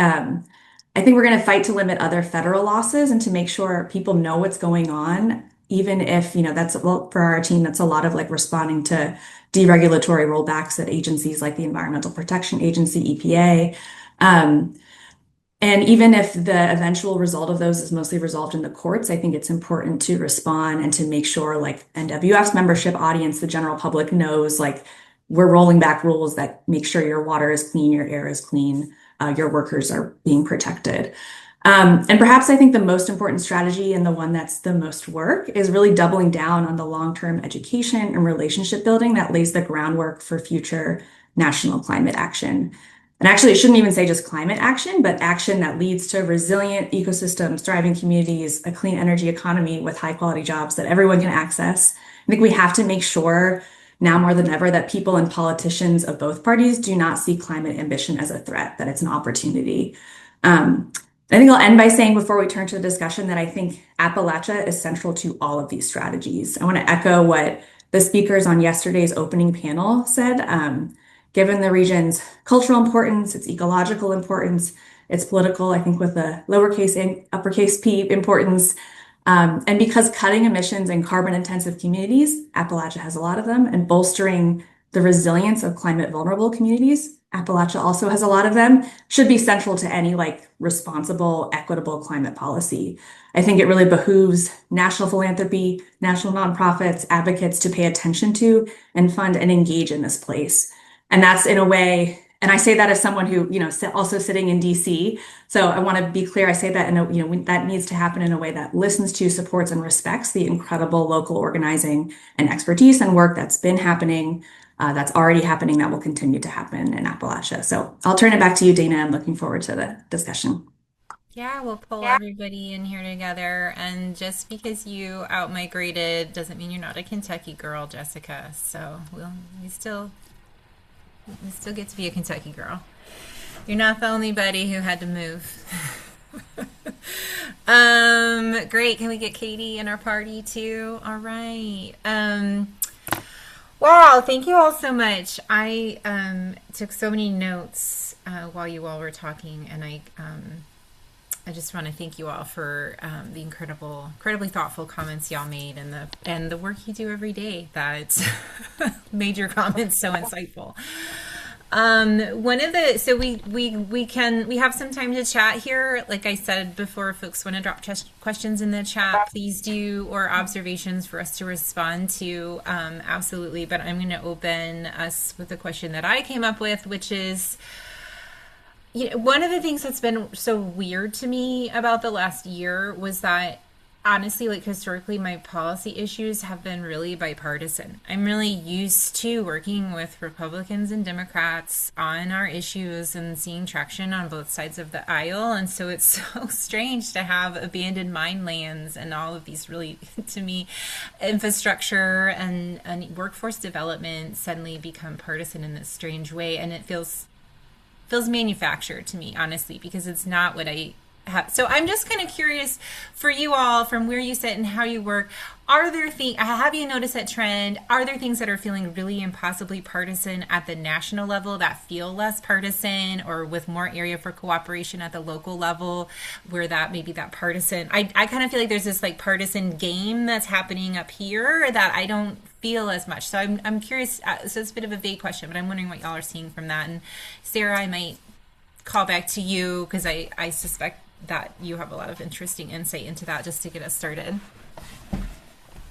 I think we're going to fight to limit other federal losses and to make sure people know what's going on, even if, that's for our team, that's a lot of responding to deregulatory rollbacks at agencies like the Environmental Protection Agency, EPA. And even if the eventual result of those is mostly resolved in the courts, I think it's important to respond and to make sure NWF's membership audience, the general public knows we're rolling back rules that make sure your water is clean, your air is clean, your workers are being protected. And perhaps I think the most important strategy and the one that's the most work is really doubling down on the long-term education and relationship building that lays the groundwork for future national climate action. And actually, it shouldn't even say just climate action, but action that leads to resilient ecosystems, thriving communities, a clean energy economy with high-quality jobs that everyone can access. I think we have to make sure now more than ever that people and politicians of both parties do not see climate ambition as a threat, that it's an opportunity. I think I'll end by saying before we turn to the discussion that I think Appalachia is central to all of these strategies. I want to echo what the speakers on yesterday's opening panel said. Given the region's cultural importance, its ecological importance, its political, I think with the lowercase and uppercase P importance, And because cutting emissions in carbon intensive communities, Appalachia has a lot of them, and bolstering the resilience of climate vulnerable communities, Appalachia also has a lot of them, should be central to any like responsible, equitable climate policy. I think it really behooves national philanthropy, national nonprofits, advocates to pay attention to and fund and engage in this place. And that's in a way, and I say that as someone who, also sitting in DC. So I want to be clear. I say that that needs to happen in a way that listens to, supports, and respects the incredible local organizing and expertise and work that's been happening, that's already happening, that will continue to happen in Appalachia. So I'll turn it back to you, Dana. I'm looking forward to the discussion. Yeah, we'll pull everybody in here together. And just because you out-migrated doesn't mean you're not a Kentucky girl, Jessica. So we still get to be a Kentucky girl. You're not the only buddy who had to move. Great. Can we get Katie in our party too? All right. Wow, thank you all so much. I took so many notes while you all were talking, and I just want to thank you all for the incredibly thoughtful comments y'all made, and the work you do every day that made your comments so insightful. We have some time to chat here. Like I said before, if folks want to drop questions in the chat, please do, or observations for us to respond to. Absolutely. But I'm going to open us with a question that I came up with, which is, one of the things that's been so weird to me about the last year was that, honestly, like historically, my policy issues have been really bipartisan. I'm really used to working with Republicans and Democrats on our issues and seeing traction on both sides of the aisle. And so it's so strange to have abandoned mine lands and all of these really, to me, infrastructure and workforce development suddenly become partisan in this strange way. And it feels manufactured to me, honestly, because it's not what I have. So I'm just kind of curious for you all, from where you sit and how you work, have you noticed that trend? Are there things that are feeling really impossibly partisan at the national level that feel less partisan, or with more area for cooperation at the local level where that maybe that partisan, I kind of feel like there's this like partisan game that's happening up here that I don't feel as much. So I'm curious. So it's a bit of a vague question, but I'm wondering what y'all are seeing from that. And Sara, I might call back to you because I suspect that you have a lot of interesting insight into that, just to get us started.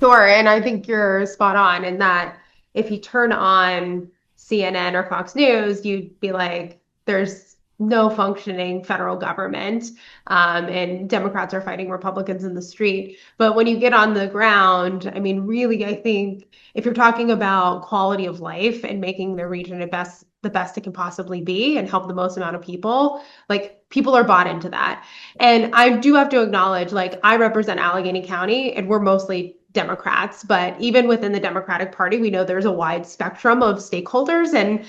Sure. And I think you're spot on in that if you turn on CNN or Fox News, you'd be like, there's no functioning federal government, and Democrats are fighting Republicans in the street. But when you get on the ground, I mean, really, I think if you're talking about quality of life and making the region the best it can possibly be and help the most amount of people, like people are bought into that. And I do have to acknowledge, like, I represent Allegheny County and we're mostly Democrats, but even within the Democratic Party, we know there's a wide spectrum of stakeholders. And,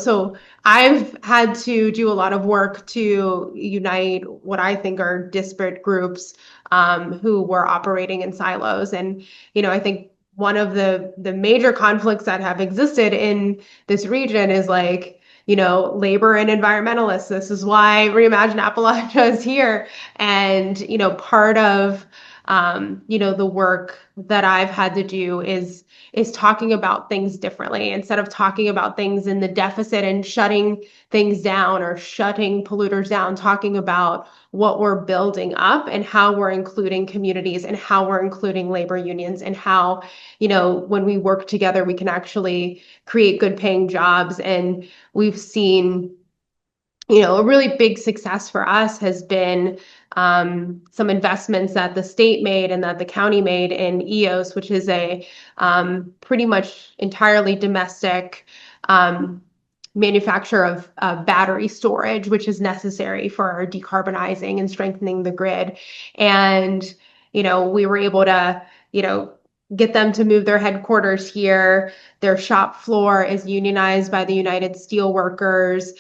so I've had to do a lot of work to unite what I think are disparate groups who were operating in silos. And, I think one of the major conflicts that have existed in this region is like, labor and environmentalists. This is why ReImagine Appalachia is here. And, part of the work that I've had to do is talking about things differently, instead of talking about things in the deficit and shutting things down or shutting polluters down, talking about what we're building up and how we're including communities and how we're including labor unions and how, when we work together, we can actually create good paying jobs. And we've seen, a really big success for us has been some investments that the state made and that the county made in EOS, which is a pretty much entirely domestic manufacturer of battery storage, which is necessary for decarbonizing and strengthening the grid. And, we were able to, get them to move their headquarters here. Their shop floor is unionized by the United Steelworkers.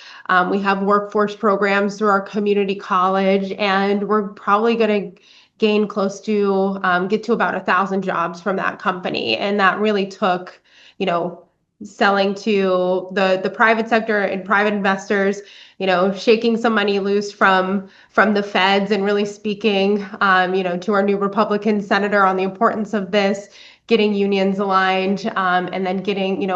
We have workforce programs through our community college, and we're probably going to gain close to get to about 1,000 jobs from that company. And that really took, selling to the private sector and private investors, shaking some money loose from the feds and really speaking, to our new Republican senator on the importance of this, getting unions aligned, and then getting,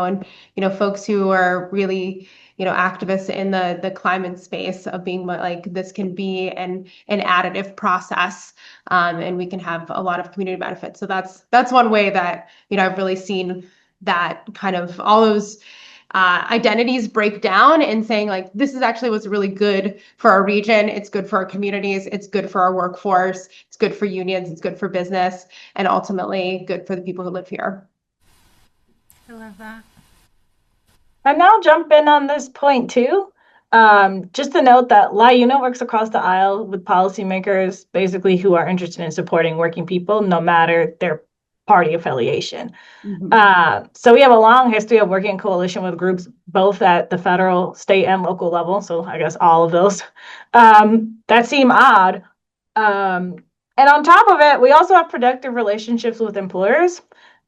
folks who are really, activists in the climate space of being like this can be an additive process, and we can have a lot of community benefits. So that's one way that, I've really seen that kind of all those identities break down and saying like, this is actually what's really good for our region. It's good for our communities. It's good for our workforce. It's good for unions. It's good for business, and ultimately good for the people who live here. I love that. And now jump in on this point too. Just to note that LIUNA works across the aisle with policymakers, basically who are interested in supporting working people, no matter their party affiliation. So we have a long history of working in coalition with groups both at the federal, state, and local level. So I guess all of those that seem odd. And on top of it, we also have productive relationships with employers.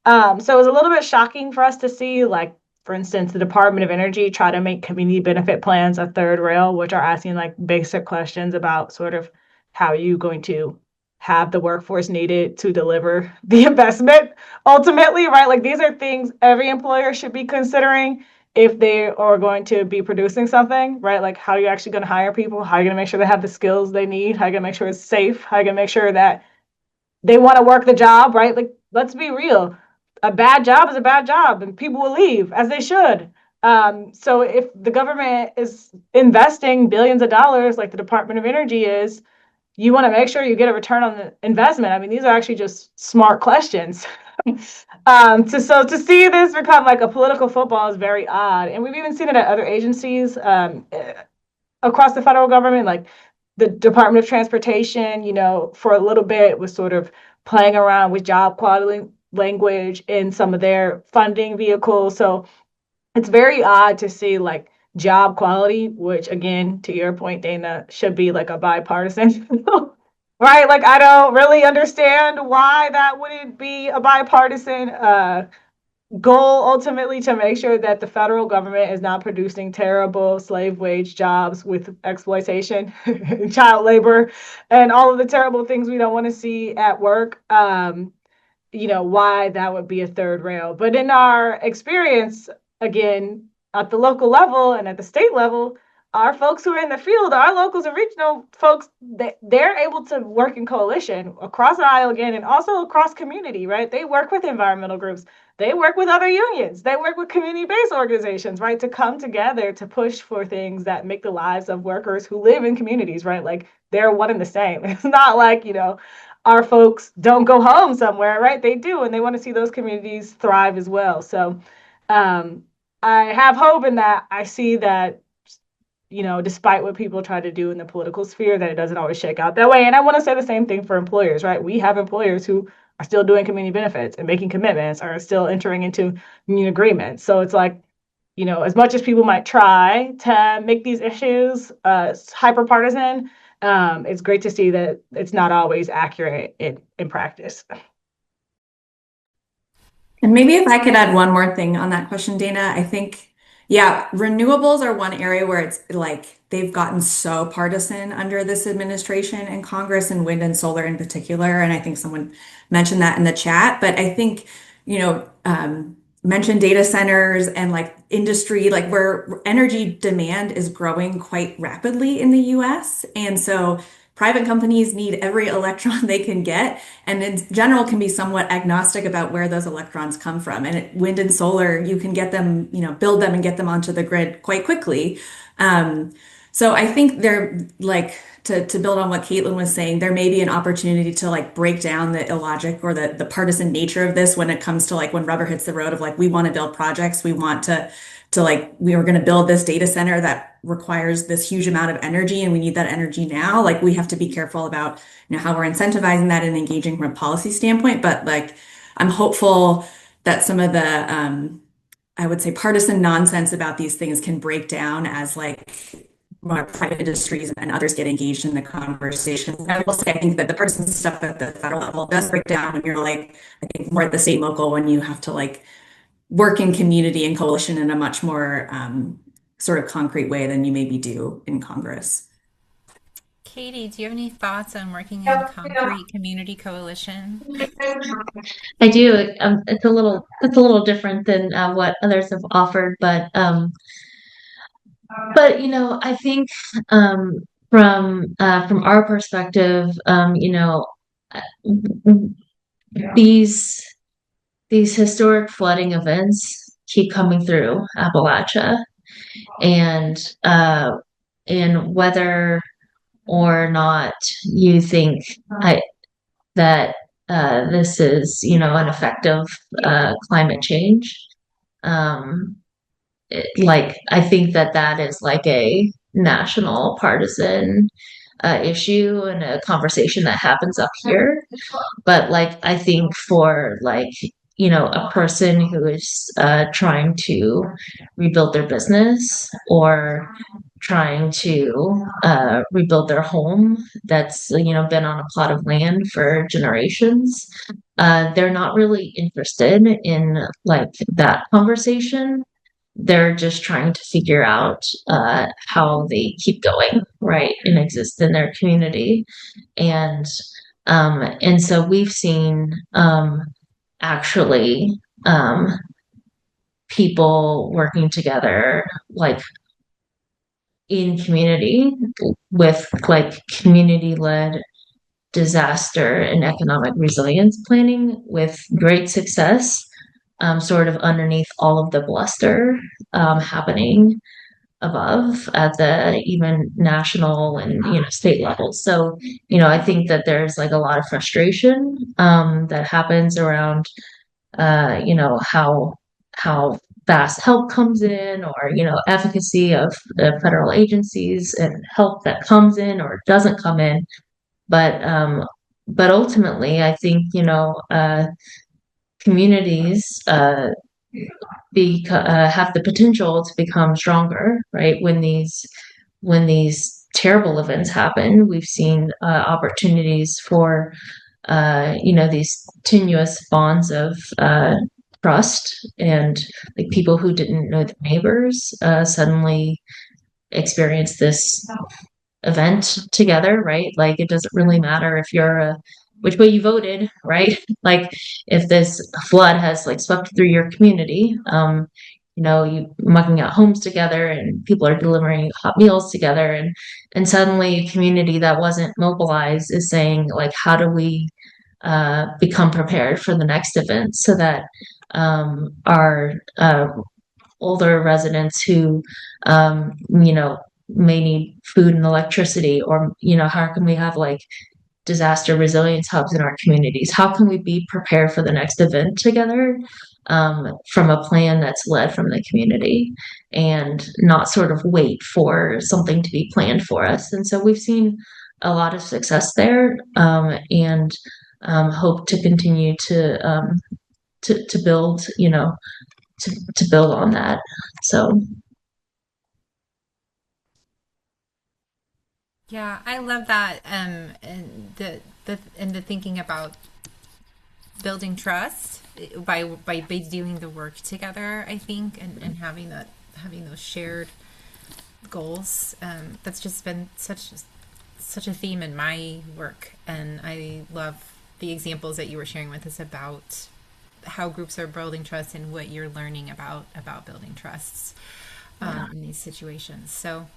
So it was a little bit shocking for us to see, like, for instance, the Department of Energy try to make community benefit plans a third rail, which are asking like basic questions about sort of how are you going to have the workforce needed to deliver the investment ultimately, right? Like these are things every employer should be considering if they are going to be producing something, right? Like how are you actually going to hire people? How are you going to make sure they have the skills they need? How are you going to make sure it's safe? How are you going to make sure that they want to work the job, right? Like, let's be real. A bad job is a bad job and people will leave as they should. So if the government is investing billions of dollars like the Department of Energy is, you want to make sure you get a return on the investment. I mean, these are actually just smart questions. So to see this become like a political football is very odd. And we've even seen it at other agencies across the federal government, like the Department of Transportation, for a little bit was sort of playing around with job quality language in some of their funding vehicles. So it's very odd to see like job quality, which again, to your point, Dana, should be like a bipartisan, right? Like, I don't really understand why that wouldn't be a bipartisan goal ultimately to make sure that the federal government is not producing terrible slave wage jobs with exploitation, child labor, and all of the terrible things we don't want to see at work. Why that would be a third rail. But in our experience, again, at the local level and at the state level, our folks who are in the field, our locals and regional folks, they're able to work in coalition across the aisle again, and also across community, right? They work with environmental groups. They work with other unions. They work with community-based organizations, right? To come together to push for things that make the lives of workers who live in communities, right? Like they're one and the same. It's not like, our folks don't go home somewhere, right? They do, and they want to see those communities thrive as well. So I have hope in that. I see that, despite what people try to do in the political sphere, that it doesn't always shake out that way. And I want to say the same thing for employers, right? We have employers who are still doing community benefits and making commitments, are still entering into union agreements. So it's like, as much as people might try to make these issues hyper partisan, it's great to see that it's not always accurate in practice. And maybe if I could add one more thing on that question, Dana, I think, yeah, renewables are one area where it's like they've gotten so partisan under this administration and Congress, and wind and solar in particular. And I think someone mentioned that in the chat, but I think, mentioned data centers and like industry, like where energy demand is growing quite rapidly in the US. And so private companies need every electron they can get, and in general can be somewhat agnostic about where those electrons come from. And wind and solar, you can get them, build them and get them onto the grid quite quickly. So I think they're like, to build on what Katelyn was saying, there may be an opportunity to like break down the illogic or the partisan nature of this when it comes to like when rubber hits the road of like, we want to build projects, we want to like, we were going to build this data center that requires this huge amount of energy and we need that energy now. Like we have to be careful about, how we're incentivizing that and engaging from a policy standpoint. But like, I'm hopeful that some of the, I would say partisan nonsense about these things can break down as like more private industries and others get engaged in the conversation. I will say, I think that the partisan stuff at the federal level does break down when you're like, I think more at the state and local when you have to like work in community and coalition in a much more sort of concrete way than you maybe do in Congress. Katie, do you have any thoughts on working in concrete community coalition? I do. It's a little different than what others have offered, but I think from our perspective, these these historic flooding events keep coming through Appalachia, and whether or not you think that this is an effective climate change. Um, I think that is like a national partisan issue and a conversation that happens up here. But I think for a person who is trying to rebuild their business or trying to rebuild their home that's been on a plot of land for generations, they're not really interested in that conversation. They're just trying to figure out how they keep going, right, and exist in their community. And so we've seen actually people working together in community with community-led disaster and economic resilience planning with great success, sort of underneath all of the bluster happening above at the even national and state levels. So I think that there's a lot of frustration that happens around how fast help comes in, or efficacy of the federal agencies and help that comes in or doesn't come in. But ultimately, I think communities have the potential to become stronger, right? When these terrible events happen, we've seen opportunities for these tenuous bonds of trust, and people who didn't know their neighbors suddenly experience this event together, right? It doesn't really matter if you're which way you voted, right? If this flood has swept through your community, you mucking out homes together and people are delivering hot meals together, and suddenly a community that wasn't mobilized is saying how do we become prepared for the next event so that our older residents who may need food and electricity, or how can we have disaster resilience hubs in our communities? How can we be prepared for the next event together from a plan that's led from the community and not sort of wait for something to be planned for us? And so we've seen a lot of success there, and hope to continue to build, to build on that. So. Yeah, I love that, and the thinking about building trust by doing the work together. I think, and having those shared goals. That's just been such a theme in my work, and I love the examples that you were sharing with us about how groups are building trust and what you're learning about building trusts in these situations. So.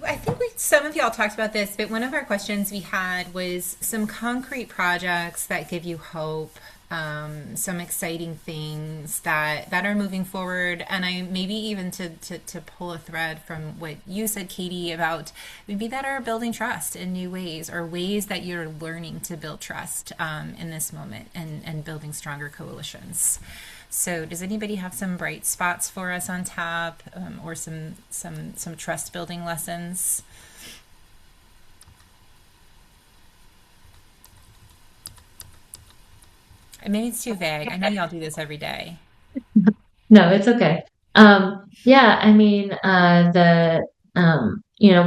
I think some of y'all talked about this, but one of our questions we had was some concrete projects that give you hope, some exciting things that are moving forward. And I maybe even to pull a thread from what you said, Katie, about maybe that are building trust in new ways, or ways that you're learning to build trust in this moment, and building stronger coalitions. So does anybody have some bright spots for us on tap, or some trust building lessons? Maybe it's too vague. I know y'all do this every day. No, it's okay. Yeah, I mean,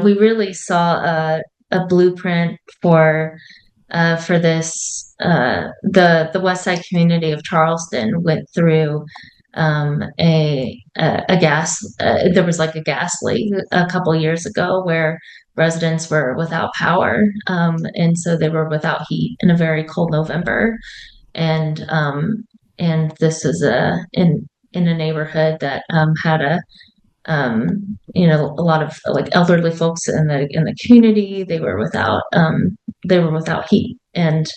we really saw a blueprint for for this. The West Side community of Charleston went through a gas. There was like a gas leak a couple years ago where residents were without power, and so they were without heat in a very cold November, and this is in a neighborhood that had a lot of like elderly folks in the community. They were without heat, and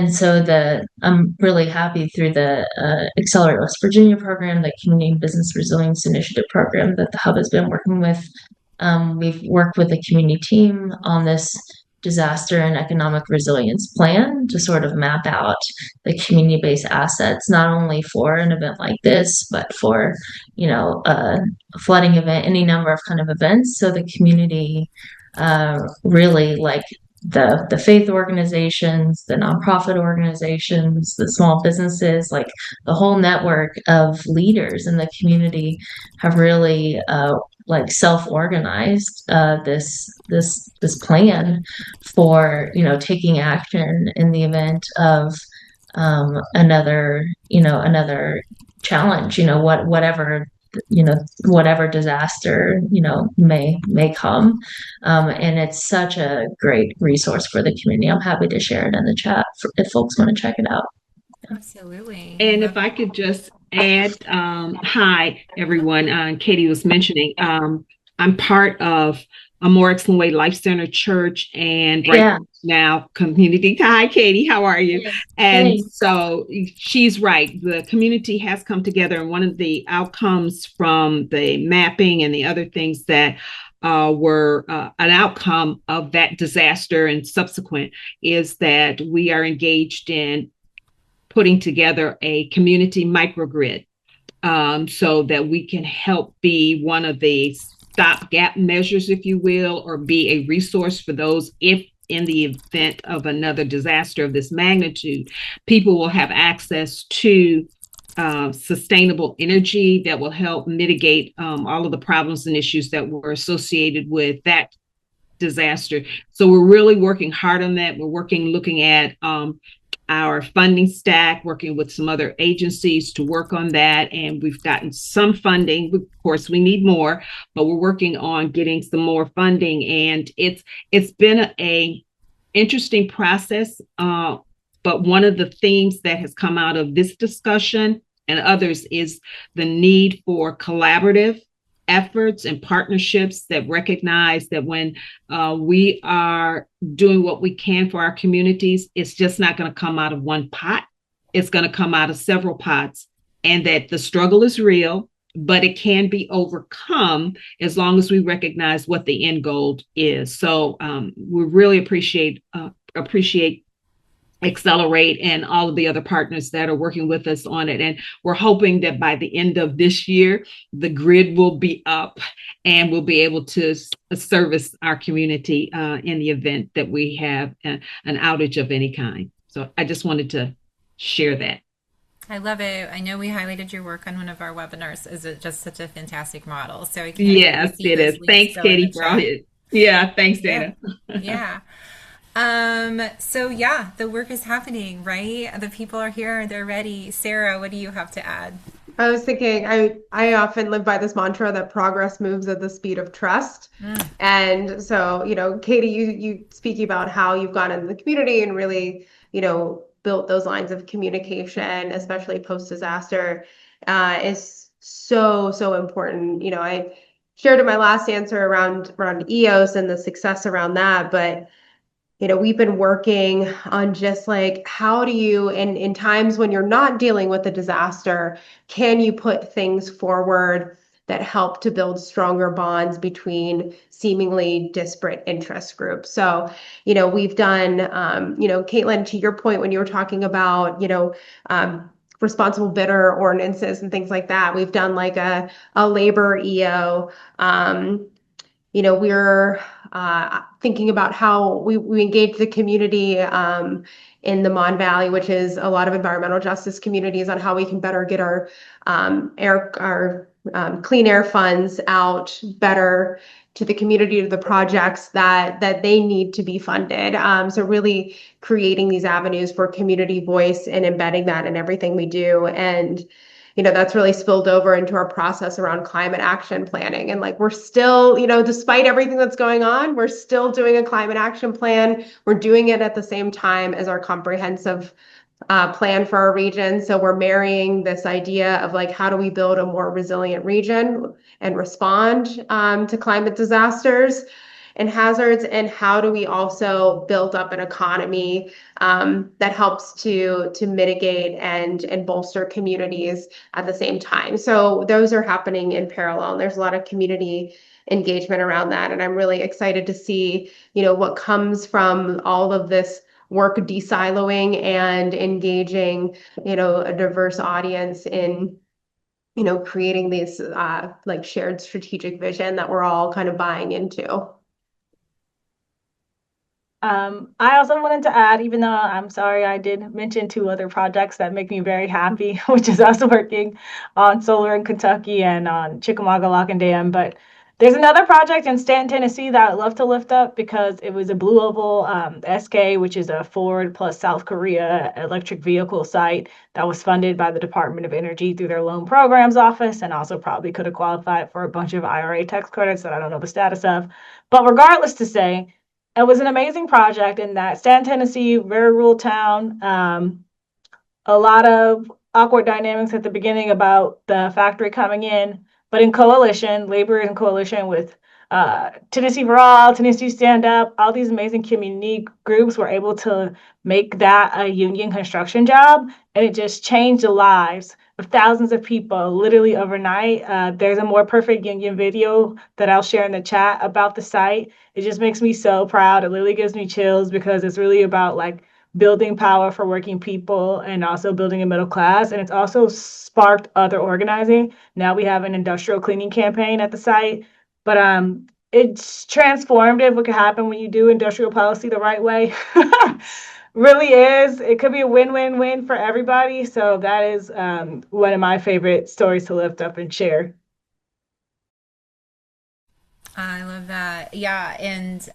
so I'm really happy through the Accelerate West Virginia program, the Community Business Resilience Initiative program that the hub has been working with. We've worked with the community team on this disaster and economic resilience plan to sort of map out the community-based assets, not only for an event like this, but for, a flooding event, any number of kind of events. So the community really like the faith organizations, the nonprofit organizations, the small businesses, like the whole network of leaders in the community have really like self-organized this plan for taking action in the event of another challenge, whatever disaster may come, and it's such a great resource for the community. I'm happy to share it in the chat if folks want to check it out. Absolutely. And if I could just add, hi everyone. Katie was mentioning, I'm part of a More Excellent Way Life Center Church, and now community. Hi, Katie, how are you? And so she's right. The community has come together, and one of the outcomes from the mapping and the other things that were an outcome of that disaster and subsequent is that we are engaged in putting together a community microgrid, so that we can help be one of the stopgap measures, if you will, or be a resource for those if in the event of another disaster of this magnitude, people will have access to sustainable energy that will help mitigate all of the problems and issues that were associated with that disaster. So we're really working hard on that. We're looking at our funding stack, working with some other agencies to work on that. And we've gotten some funding. Of course, we need more, but we're working on getting some more funding. And it's been a interesting process. But one of the themes that has come out of this discussion and others is the need for collaborative efforts and partnerships that recognize that when we are doing what we can for our communities, it's just not going to come out of one pot. It's going to come out of several pots, and that the struggle is real, but it can be overcome as long as we recognize what the end goal is. So we really appreciate Accelerate and all of the other partners that are working with us on it. And we're hoping that by the end of this year, the grid will be up and we'll be able to service our community in the event that we have an outage of any kind. So I just wanted to share that. I love it. I know we highlighted your work on one of our webinars. Is it just such a fantastic model? So yes, it is. Thanks, Katie, for all it. Yeah, thanks, Dana. Yeah. So yeah, the work is happening, right? The people are here, they're ready. Sara, what do you have to add? I was thinking, I often live by this mantra that progress moves at the speed of trust. And so, Katie, you speaking about how you've gone into the community and really, built those lines of communication, especially post-disaster, is so important. I shared in my last answer around EOS and the success around that, but we've been working on just like, how do you, in times when you're not dealing with a disaster, can you put things forward that help to build stronger bonds between seemingly disparate interest groups? So, we've done, Katelyn, to your point, when you were talking about, responsible bidder ordinances and things like that, we've done like a labor EO. We're thinking about how we engage the community in the Mon Valley, which is a lot of environmental justice communities, on how we can better get our clean air funds out better to the community, to the projects that they need to be funded. So really creating these avenues for community voice and embedding that in everything we do. And that's really spilled over into our process around climate action planning. And like, we're still, despite everything that's going on, we're still doing a climate action plan. We're doing it at the same time as our comprehensive plan for our region. So we're marrying this idea of like, how do we build a more resilient region and respond to climate disasters and hazards, and how do we also build up an economy that helps to mitigate and bolster communities at the same time. So those are happening in parallel, and there's a lot of community engagement around that. And I'm really excited to see, what comes from all of this work de-siloing and engaging, a diverse audience in creating these like shared strategic vision that we're all kind of buying into. I also wanted to add, even though I'm sorry, I did mention 2 other projects that make me very happy, which is us working on solar in Kentucky and on Chickamauga Lock and Dam. But there's another project in Stanton, Tennessee that I'd love to lift up because it was a Blue Oval SK, which is a Ford plus South Korea electric vehicle site that was funded by the Department of Energy through their loan programs office, and also probably could have qualified for a bunch of IRA tax credits that I don't know the status of. But regardless to say, it was an amazing project in that Stanton, Tennessee, very rural town. A lot of awkward dynamics at the beginning about the factory coming in, but in coalition, labor in coalition with Tennessee for All, Tennessee Stand Up, all these amazing community groups were able to make that a union construction job, and it just changed the lives of thousands of people literally overnight. There's a More Perfect Union video that I'll share in the chat about the site. It just makes me so proud. It literally gives me chills because it's really about like building power for working people and also building a middle class. And it's also sparked other organizing. Now we have an industrial cleaning campaign at the site, but it's transformative what can happen when you do industrial policy the right way. Really is. It could be a win-win-win for everybody. So that is one of my favorite stories to lift up and share. I love that. Yeah, and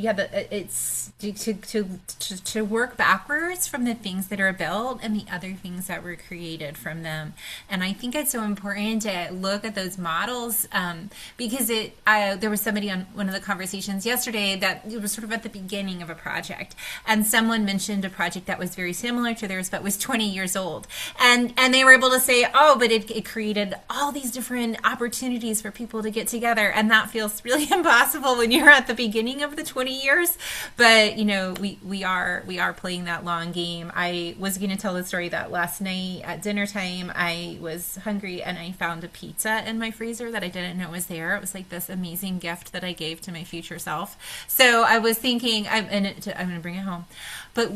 it's to work backwards from the things that are built and the other things that were created from them. And I think it's so important to look at those models because there was somebody on one of the conversations yesterday that it was sort of at the beginning of a project, and someone mentioned a project that was very similar to theirs but was 20 years old, and they were able to say, oh, but it created all these different opportunities for people to get together, and that feels really impossible when you're at the beginning of the 20 years. But we are playing that long game. I was going to tell the story that last night at dinner time I was hungry and I found a pizza in my freezer that I didn't know was there. It was like this amazing gift that I gave to my future self. So I was thinking I'm going to bring it home. But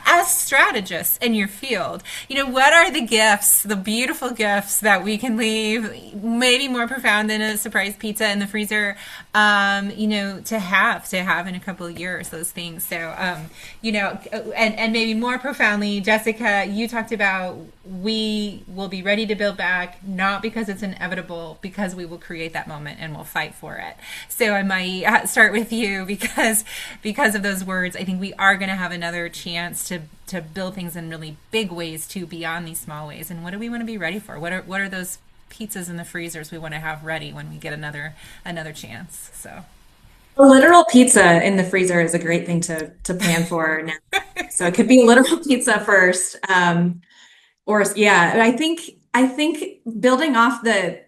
as strategists in your field, what are the gifts, the beautiful gifts that we can leave, maybe more profound than a surprise pizza in the freezer, to have in a couple of years, those things. So, and maybe more profoundly, Jessica, you talked about we will be ready to build back, not because it's inevitable, because we will create that moment and we'll fight for it. So I might start with you because of those words. I think we are going to have another chance to build things in really big ways too, beyond these small ways. And what do we want to be ready for? What are those pizzas in the freezers we want to have ready when we get another chance? So a literal pizza in the freezer is a great thing to plan for now. So it could be a literal pizza first. I think building off the,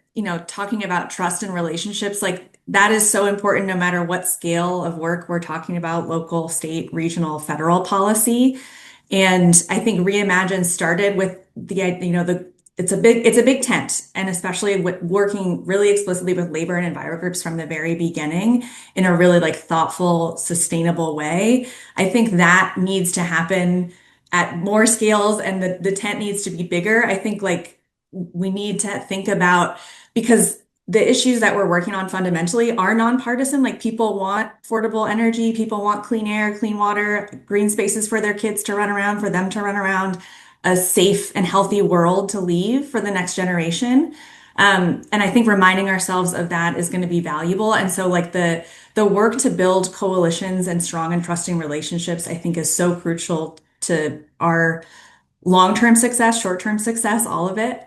talking about trust and relationships, like that is so important no matter what scale of work we're talking about, local, state, regional, federal policy. And I think ReImagine started with it's a big tent, and especially with working really explicitly with labor and enviro groups from the very beginning in a really like thoughtful, sustainable way. I think that needs to happen at more scales, and the tent needs to be bigger. I think like we need to think about, because the issues that we're working on fundamentally are nonpartisan. Like people want affordable energy, people want clean air, clean water, green spaces for their kids to run around, for them to run around, a safe and healthy world to leave for the next generation. And I think reminding ourselves of that is going to be valuable. And so like the work to build coalitions and strong and trusting relationships, I think is so crucial to our long-term success, short-term success, all of it.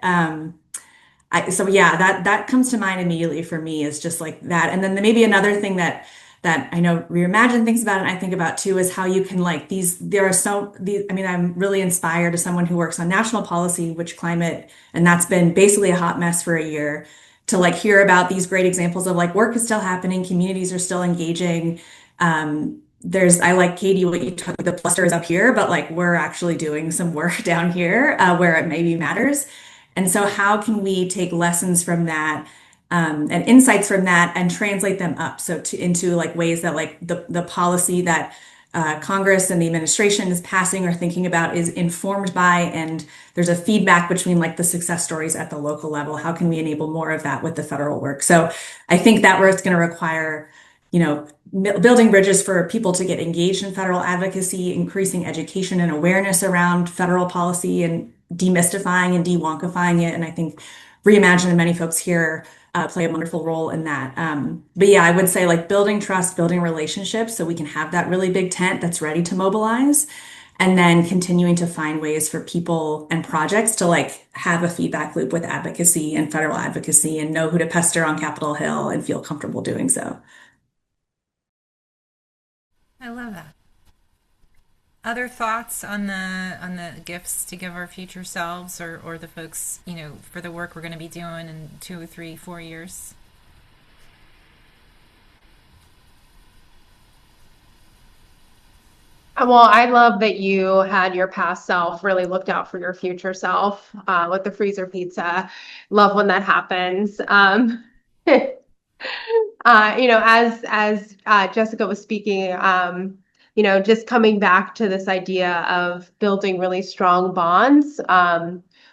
So yeah, that comes to mind immediately for me is just like that. And then maybe another thing that I know ReImagine thinks about and I think about too is how you can like I mean, I'm really inspired as someone who works on national policy, which climate, and that's been basically a hot mess for a year, to like hear about these great examples of like work is still happening, communities are still engaging. I like Katie, what you talk, the clusters up here, but like we're actually doing some work down here where it maybe matters. And so how can we take lessons from that and insights from that and translate them up into like ways that like the policy that Congress and the administration is passing or thinking about is informed by, and there's a feedback between like the success stories at the local level. How can we enable more of that with the federal work? So I think that work's going to require, building bridges for people to get engaged in federal advocacy, increasing education and awareness around federal policy and demystifying and de-wonkifying it. And I think ReImagine and many folks here play a wonderful role in that. But yeah, I would say like building trust, building relationships so we can have that really big tent that's ready to mobilize, and then continuing to find ways for people and projects to like have a feedback loop with advocacy and federal advocacy and know who to pester on Capitol Hill and feel comfortable doing so. I love that. Other thoughts on the gifts to give our future selves or the folks, for the work we're going to be doing in 2 or 3, 4 years? Well, I love that you had your past self really looked out for your future self with the freezer pizza. Love when that happens. As Jessica was speaking, just coming back to this idea of building really strong bonds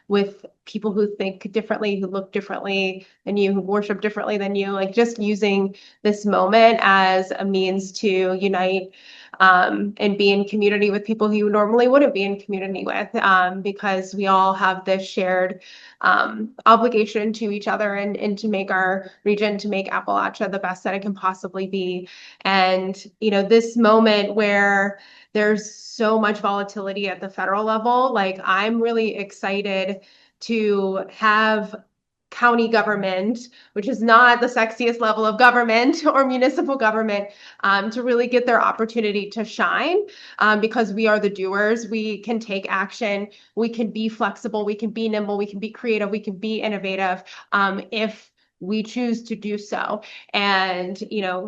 with people who think differently, who look differently than you, who worship differently than you, like just using this moment as a means to unite and be in community with people who you normally wouldn't be in community with, because we all have this shared obligation to each other and to make our region, to make Appalachia the best that it can possibly be. And, this moment where there's so much volatility at the federal level, like I'm really excited to have county government, which is not the sexiest level of government, or municipal government, to really get their opportunity to shine, because we are the doers. We can take action. We can be flexible. We can be nimble. We can be creative. We can be innovative if we choose to do so. And,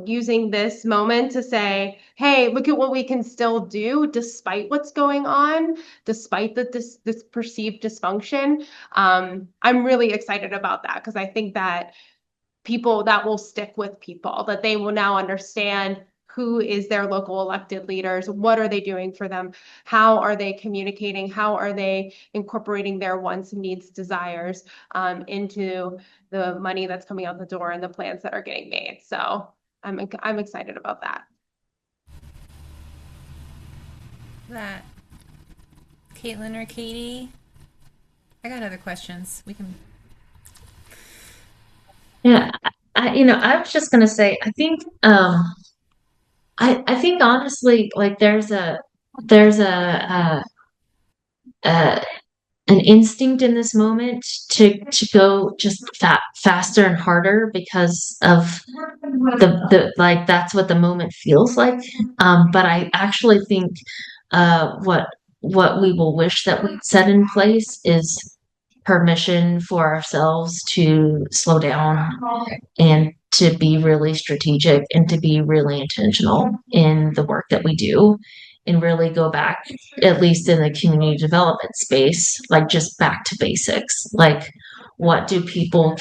using this moment to say, hey, look at what we can still do despite what's going on, despite this perceived dysfunction. I'm really excited about that, because I think that that will stick with people, that they will now understand who is their local elected leaders, what are they doing for them, how are they communicating, how are they incorporating their wants, needs, desires into the money that's coming out the door and the plans that are getting made. So I'm excited about that. Katelyn or Katie? I got other questions. We can. Yeah, I was just gonna say, I think honestly, like there's an instinct in this moment to go just faster and harder because of the like that's what the moment feels like. But I actually think what we will wish that we'd set in place is permission for ourselves to slow down and to be really strategic and to be really intentional in the work that we do and really go back, at least in the community development space, like just back to basics. Like, what do people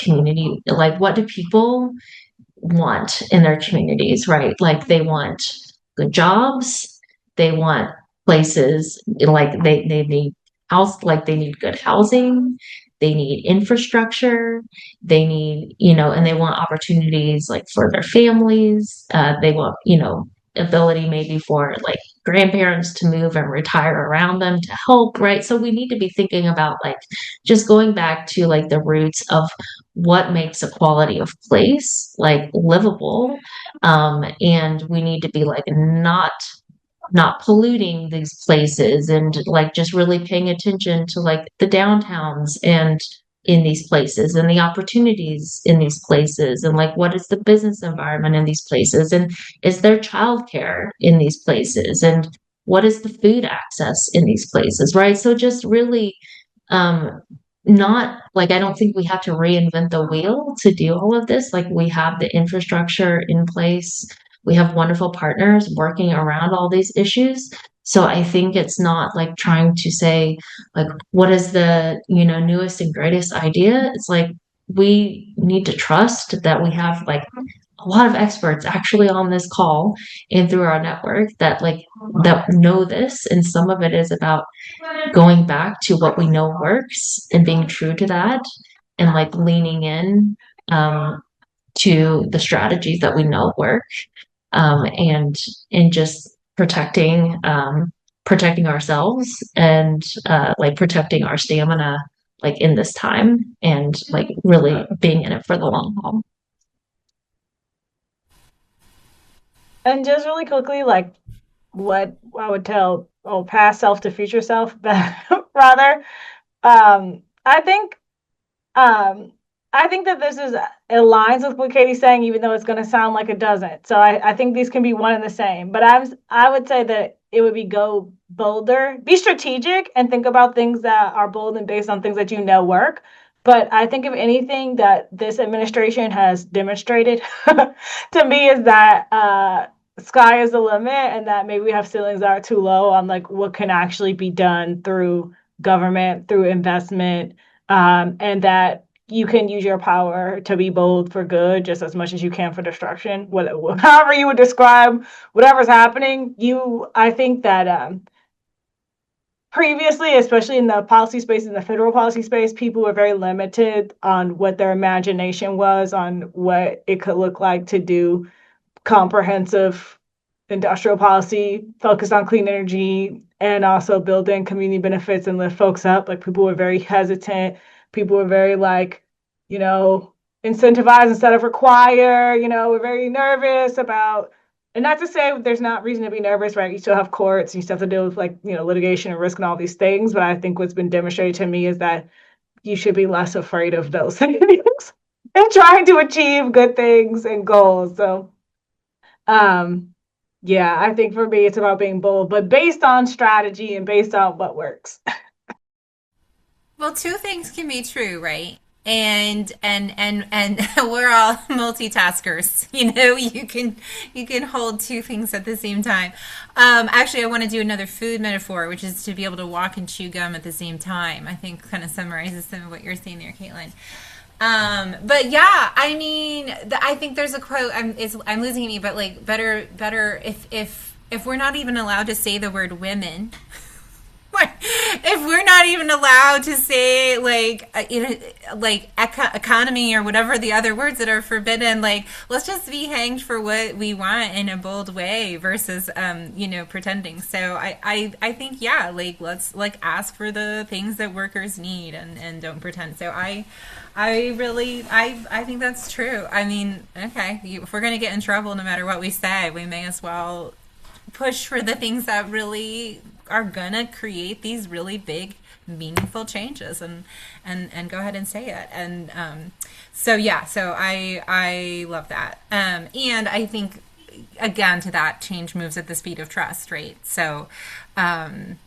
want in their communities, right? Like, they want good jobs, they want places, like they need they need good housing, they need infrastructure, they need, and they want opportunities like for their families. They want, ability maybe for like grandparents to move and retire around them to help, right? So we need to be thinking about like just going back to like the roots of what makes a quality of place like livable. And we need to be like not polluting these places and like just really paying attention to like the downtowns and in these places and the opportunities in these places and like what is the business environment in these places and is there childcare in these places and what is the food access in these places, right? So just really um not like I don't think we have to reinvent the wheel to do all of this. Like we have the infrastructure in place, we have wonderful partners working around all these issues. So I think it's not like trying to say like what is the, newest and greatest idea. It's like we need to trust that we have like a lot of experts actually on this call and through our network that like that know this, and some of it is about going back to what we know works and being true to that and like leaning in um, to the strategies that we know work, and just protecting ourselves and like protecting our stamina like in this time and like really being in it for the long haul. And just really quickly, like what I would tell past self to future self, but rather, I think I think that this is aligns with what Katie's saying, even though it's going to sound like it doesn't. So I think these can be one and the same. But I would say that it would be go bolder, be strategic, and think about things that are bold and based on things that you know work. But I think if anything that this administration has demonstrated to me is that sky is the limit, and that maybe we have ceilings that are too low on like what can actually be done through government, through investment, and that you can use your power to be bold for good just as much as you can for destruction. However you would describe whatever's happening, I think that previously, especially in the policy space, in the federal policy space, people were very limited on what their imagination was on what it could look like to do comprehensive industrial policy focused on clean energy and also build in community benefits and lift folks up. Like people were very hesitant. People were very like, incentivize instead of require, we're very nervous about, and not to say there's not reason to be nervous, right? You still have courts, you still have to deal with like, litigation and risk and all these things. But I think what's been demonstrated to me is that you should be less afraid of those things and trying to achieve good things and goals. So, yeah, I think for me, it's about being bold, but based on strategy and based on what works. Well, two things can be true, right? And we're all multitaskers. You can hold two things at the same time. Actually, I want to do another food metaphor, which is to be able to walk and chew gum at the same time. I think kind of summarizes some of what you're saying there, Katelyn. But yeah, I mean, I think there's a quote. I'm losing me, but like better if we're not even allowed to say the word women. If we're not even allowed to say economy or whatever the other words that are forbidden, like let's just be hanged for what we want in a bold way versus pretending. So I think let's like ask for the things that workers need and don't pretend. So I think that's true. I mean, okay, if we're gonna get in trouble no matter what we say, we may as well push for the things that really are gonna create these really big meaningful changes and go ahead and say it. And so I love that, and I think again to that, change moves at the speed of trust, right? So and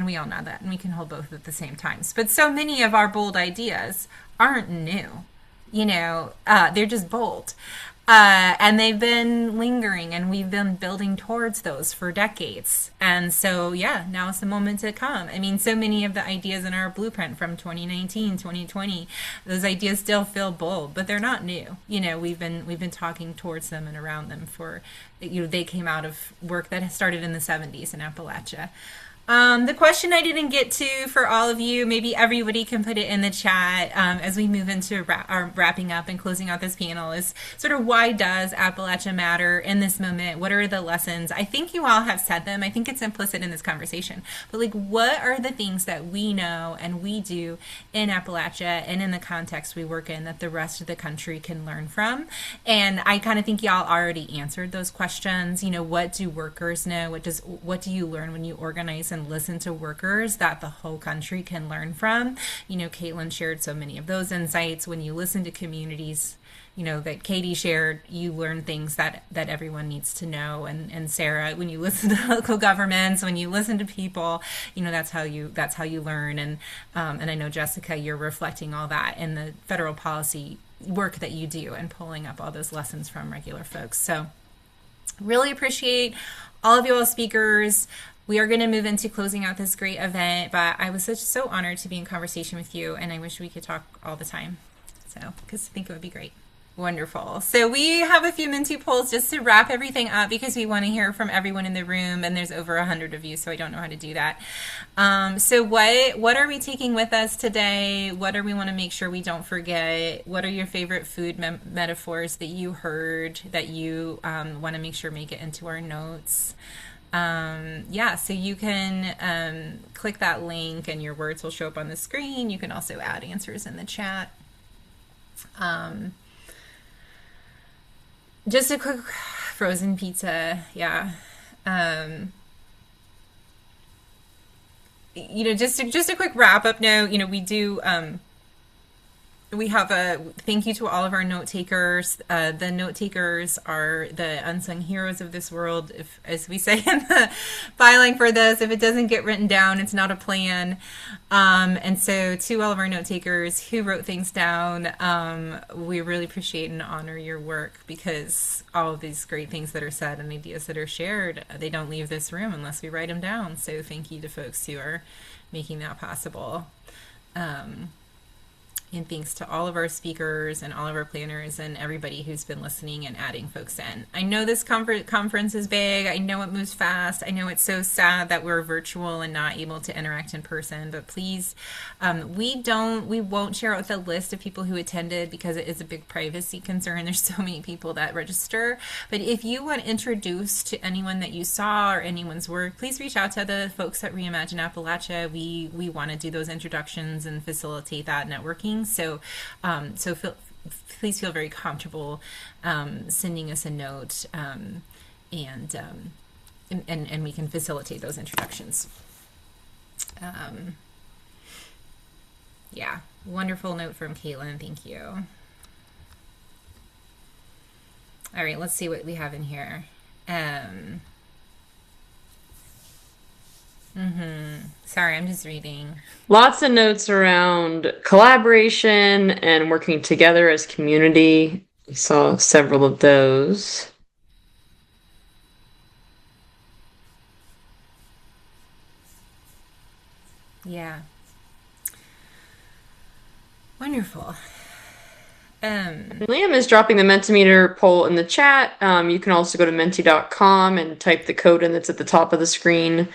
we all know that, and we can hold both at the same times. But so many of our bold ideas aren't new, they're just bold. And they've been lingering, and we've been building towards those for decades. And so, now is the moment to come. I mean, so many of the ideas in our blueprint from 2019, 2020, those ideas still feel bold, but they're not new. We've been talking towards them and around them for, they came out of work that started in the 70s in Appalachia. The question I didn't get to for all of you, maybe everybody can put it in the chat as we move into our wrapping up and closing out this panel, is sort of why does Appalachia matter in this moment? What are the lessons? I think you all have said them. I think it's implicit in this conversation. But like, what are the things that we know and we do in Appalachia and in the context we work in that the rest of the country can learn from? And I kind of think y'all already answered those questions. You know, what do workers know? What do you learn when you organize and listen to workers that the whole country can learn from? You know, Katelyn shared so many of those insights. When you listen to communities, you know, that Katie shared, you learn things that everyone needs to know. And Sara, when you listen to local governments, when you listen to people, you know, that's how you learn. And I know, Jessica, you're reflecting all that in the federal policy work that you do and pulling up all those lessons from regular folks. So really appreciate all of you all speakers. We are going to move into closing out this great event, but I was so honored to be in conversation with you, and I wish we could talk all the time. So, because I think it would be great. Wonderful. So we have a few Minty polls just to wrap everything up because we want to hear from everyone in the room, and there's over 100 of you, so I don't know how to do that. So what are we taking with us today? What do we want to make sure we don't forget? What are your favorite food metaphors that you heard that you want to make sure make it into our notes? Yeah, so you can click that link and your words will show up on the screen. You can also add answers in the chat. Just a quick frozen pizza, yeah. You know, just a quick wrap up note. You know, we have a thank you to all of our note takers. The note takers are the unsung heroes of this world. If, as we say in the byline for this, if it doesn't get written down, it's not a plan. And so to all of our note takers who wrote things down, we really appreciate and honor your work, because all of these great things that are said and ideas that are shared, they don't leave this room unless we write them down. So thank you to folks who are making that possible. And thanks to all of our speakers and all of our planners and everybody who's been listening and adding folks in. I know this conference is big. I know it moves fast. I know it's so sad that we're virtual and not able to interact in person, but please, we won't share out the list of people who attended because it is a big privacy concern. There's so many people that register. But if you want introduced to anyone that you saw or anyone's work, please reach out to the folks at ReImagine Appalachia. We want to do those introductions and facilitate that networking. So please feel very comfortable sending us a note, and we can facilitate those introductions. Yeah, wonderful note from Katelyn. Thank you. All right, let's see what we have in here. Sorry, I'm just reading. Lots of notes around collaboration and working together as community. We saw several of those. Yeah. Wonderful. Liam is dropping the Mentimeter poll in the chat. You can also go to menti.com and type the code in that's at the top of the screen.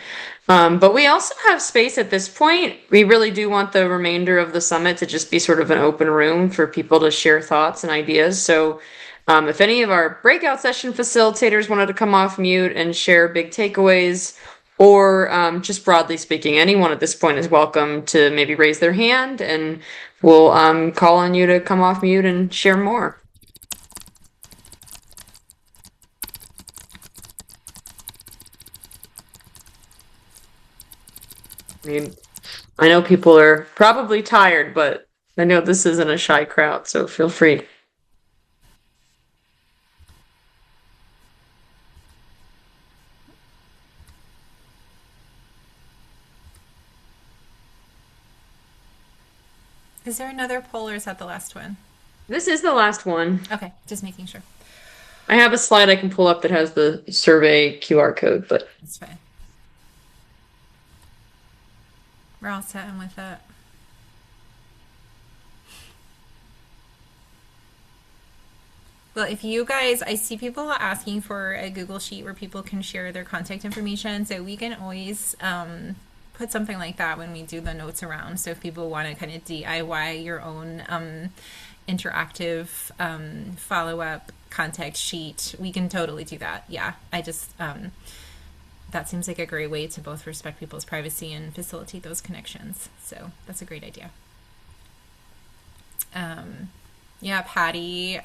But we also have space at this point. We really do want the remainder of the summit to just be sort of an open room for people to share thoughts and ideas. So if any of our breakout session facilitators wanted to come off mute and share big takeaways, or just broadly speaking, anyone at this point is welcome to maybe raise their hand, and we'll call on you to come off mute and share more. I mean, I know people are probably tired, but I know this isn't a shy crowd, so feel free. Is there another poll, or is that the last one? This is the last one. Okay, just making sure. I have a slide I can pull up that has the survey QR code, but That's fine. We're all set in with that. Well, if you guys, I see people asking for a Google Sheet where people can share their contact information, so we can always put something like that when we do the notes around. So if people want to kind of DIY your own interactive follow-up contact sheet, we can totally do that. Yeah, I just that seems like a great way to both respect people's privacy and facilitate those connections. So that's a great idea. Yeah, Patty.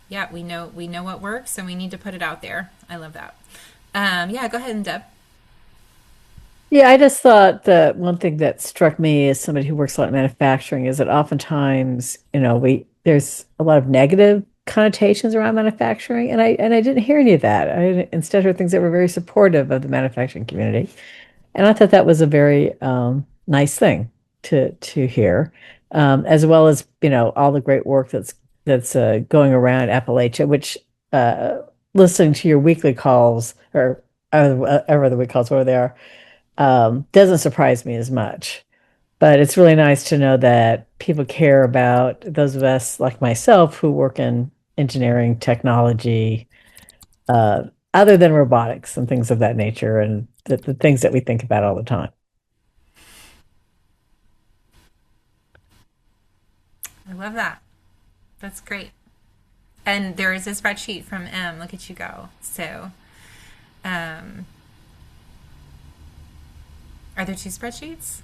Yeah, we know what works, and we need to put it out there. I love that. Yeah, go ahead, Deb. Yeah, I just thought that one thing that struck me as somebody who works a lot in manufacturing is that oftentimes, there's a lot of negative connotations around manufacturing, and I didn't hear any of that. I instead heard things that were very supportive of the manufacturing community, and I thought that was a very nice thing to hear, as well as all the great work that's going around Appalachia, which listening to your weekly calls or ever the week calls, whatever they are, doesn't surprise me as much. But it's really nice to know that people care about those of us like myself who work in engineering, technology, other than robotics and things of that nature, and the things that we think about all the time. I love that. That's great. And there is a spreadsheet from M. Look at you go. So, are there two spreadsheets?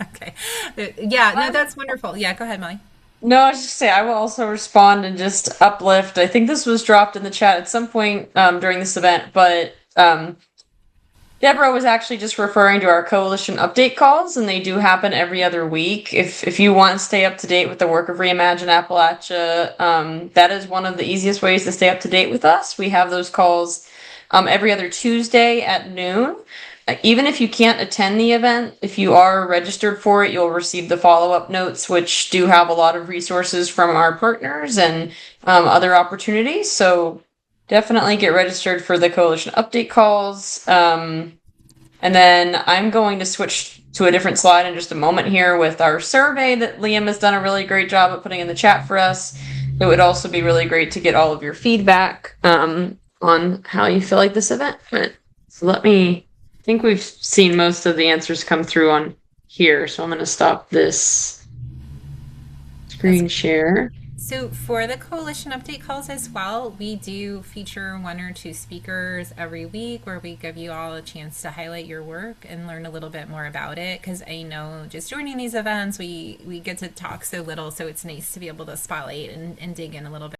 Okay. Yeah, no, that's wonderful. Yeah, go ahead, Molly. No, I was just say I will also respond and just uplift. I think this was dropped in the chat at some point during this event, but Deborah was actually just referring to our coalition update calls, and they do happen every other week. If you want to stay up to date with the work of ReImagine Appalachia, that is one of the easiest ways to stay up to date with us. We have those calls every other Tuesday at noon. Even if you can't attend the event, if you are registered for it, you'll receive the follow-up notes, which do have a lot of resources from our partners and other opportunities. So definitely get registered for the coalition update calls. And then I'm going to switch to a different slide in just a moment here with our survey that Liam has done a really great job of putting in the chat for us. It would also be really great to get all of your feedback on how you feel like this event went. So I think we've seen most of the answers come through on here. So I'm going to stop this screen share. So for the coalition update calls as well, we do feature one or two speakers every week where we give you all a chance to highlight your work and learn a little bit more about it. Because I know just joining these events, we get to talk so little, so it's nice to be able to spotlight and dig in a little bit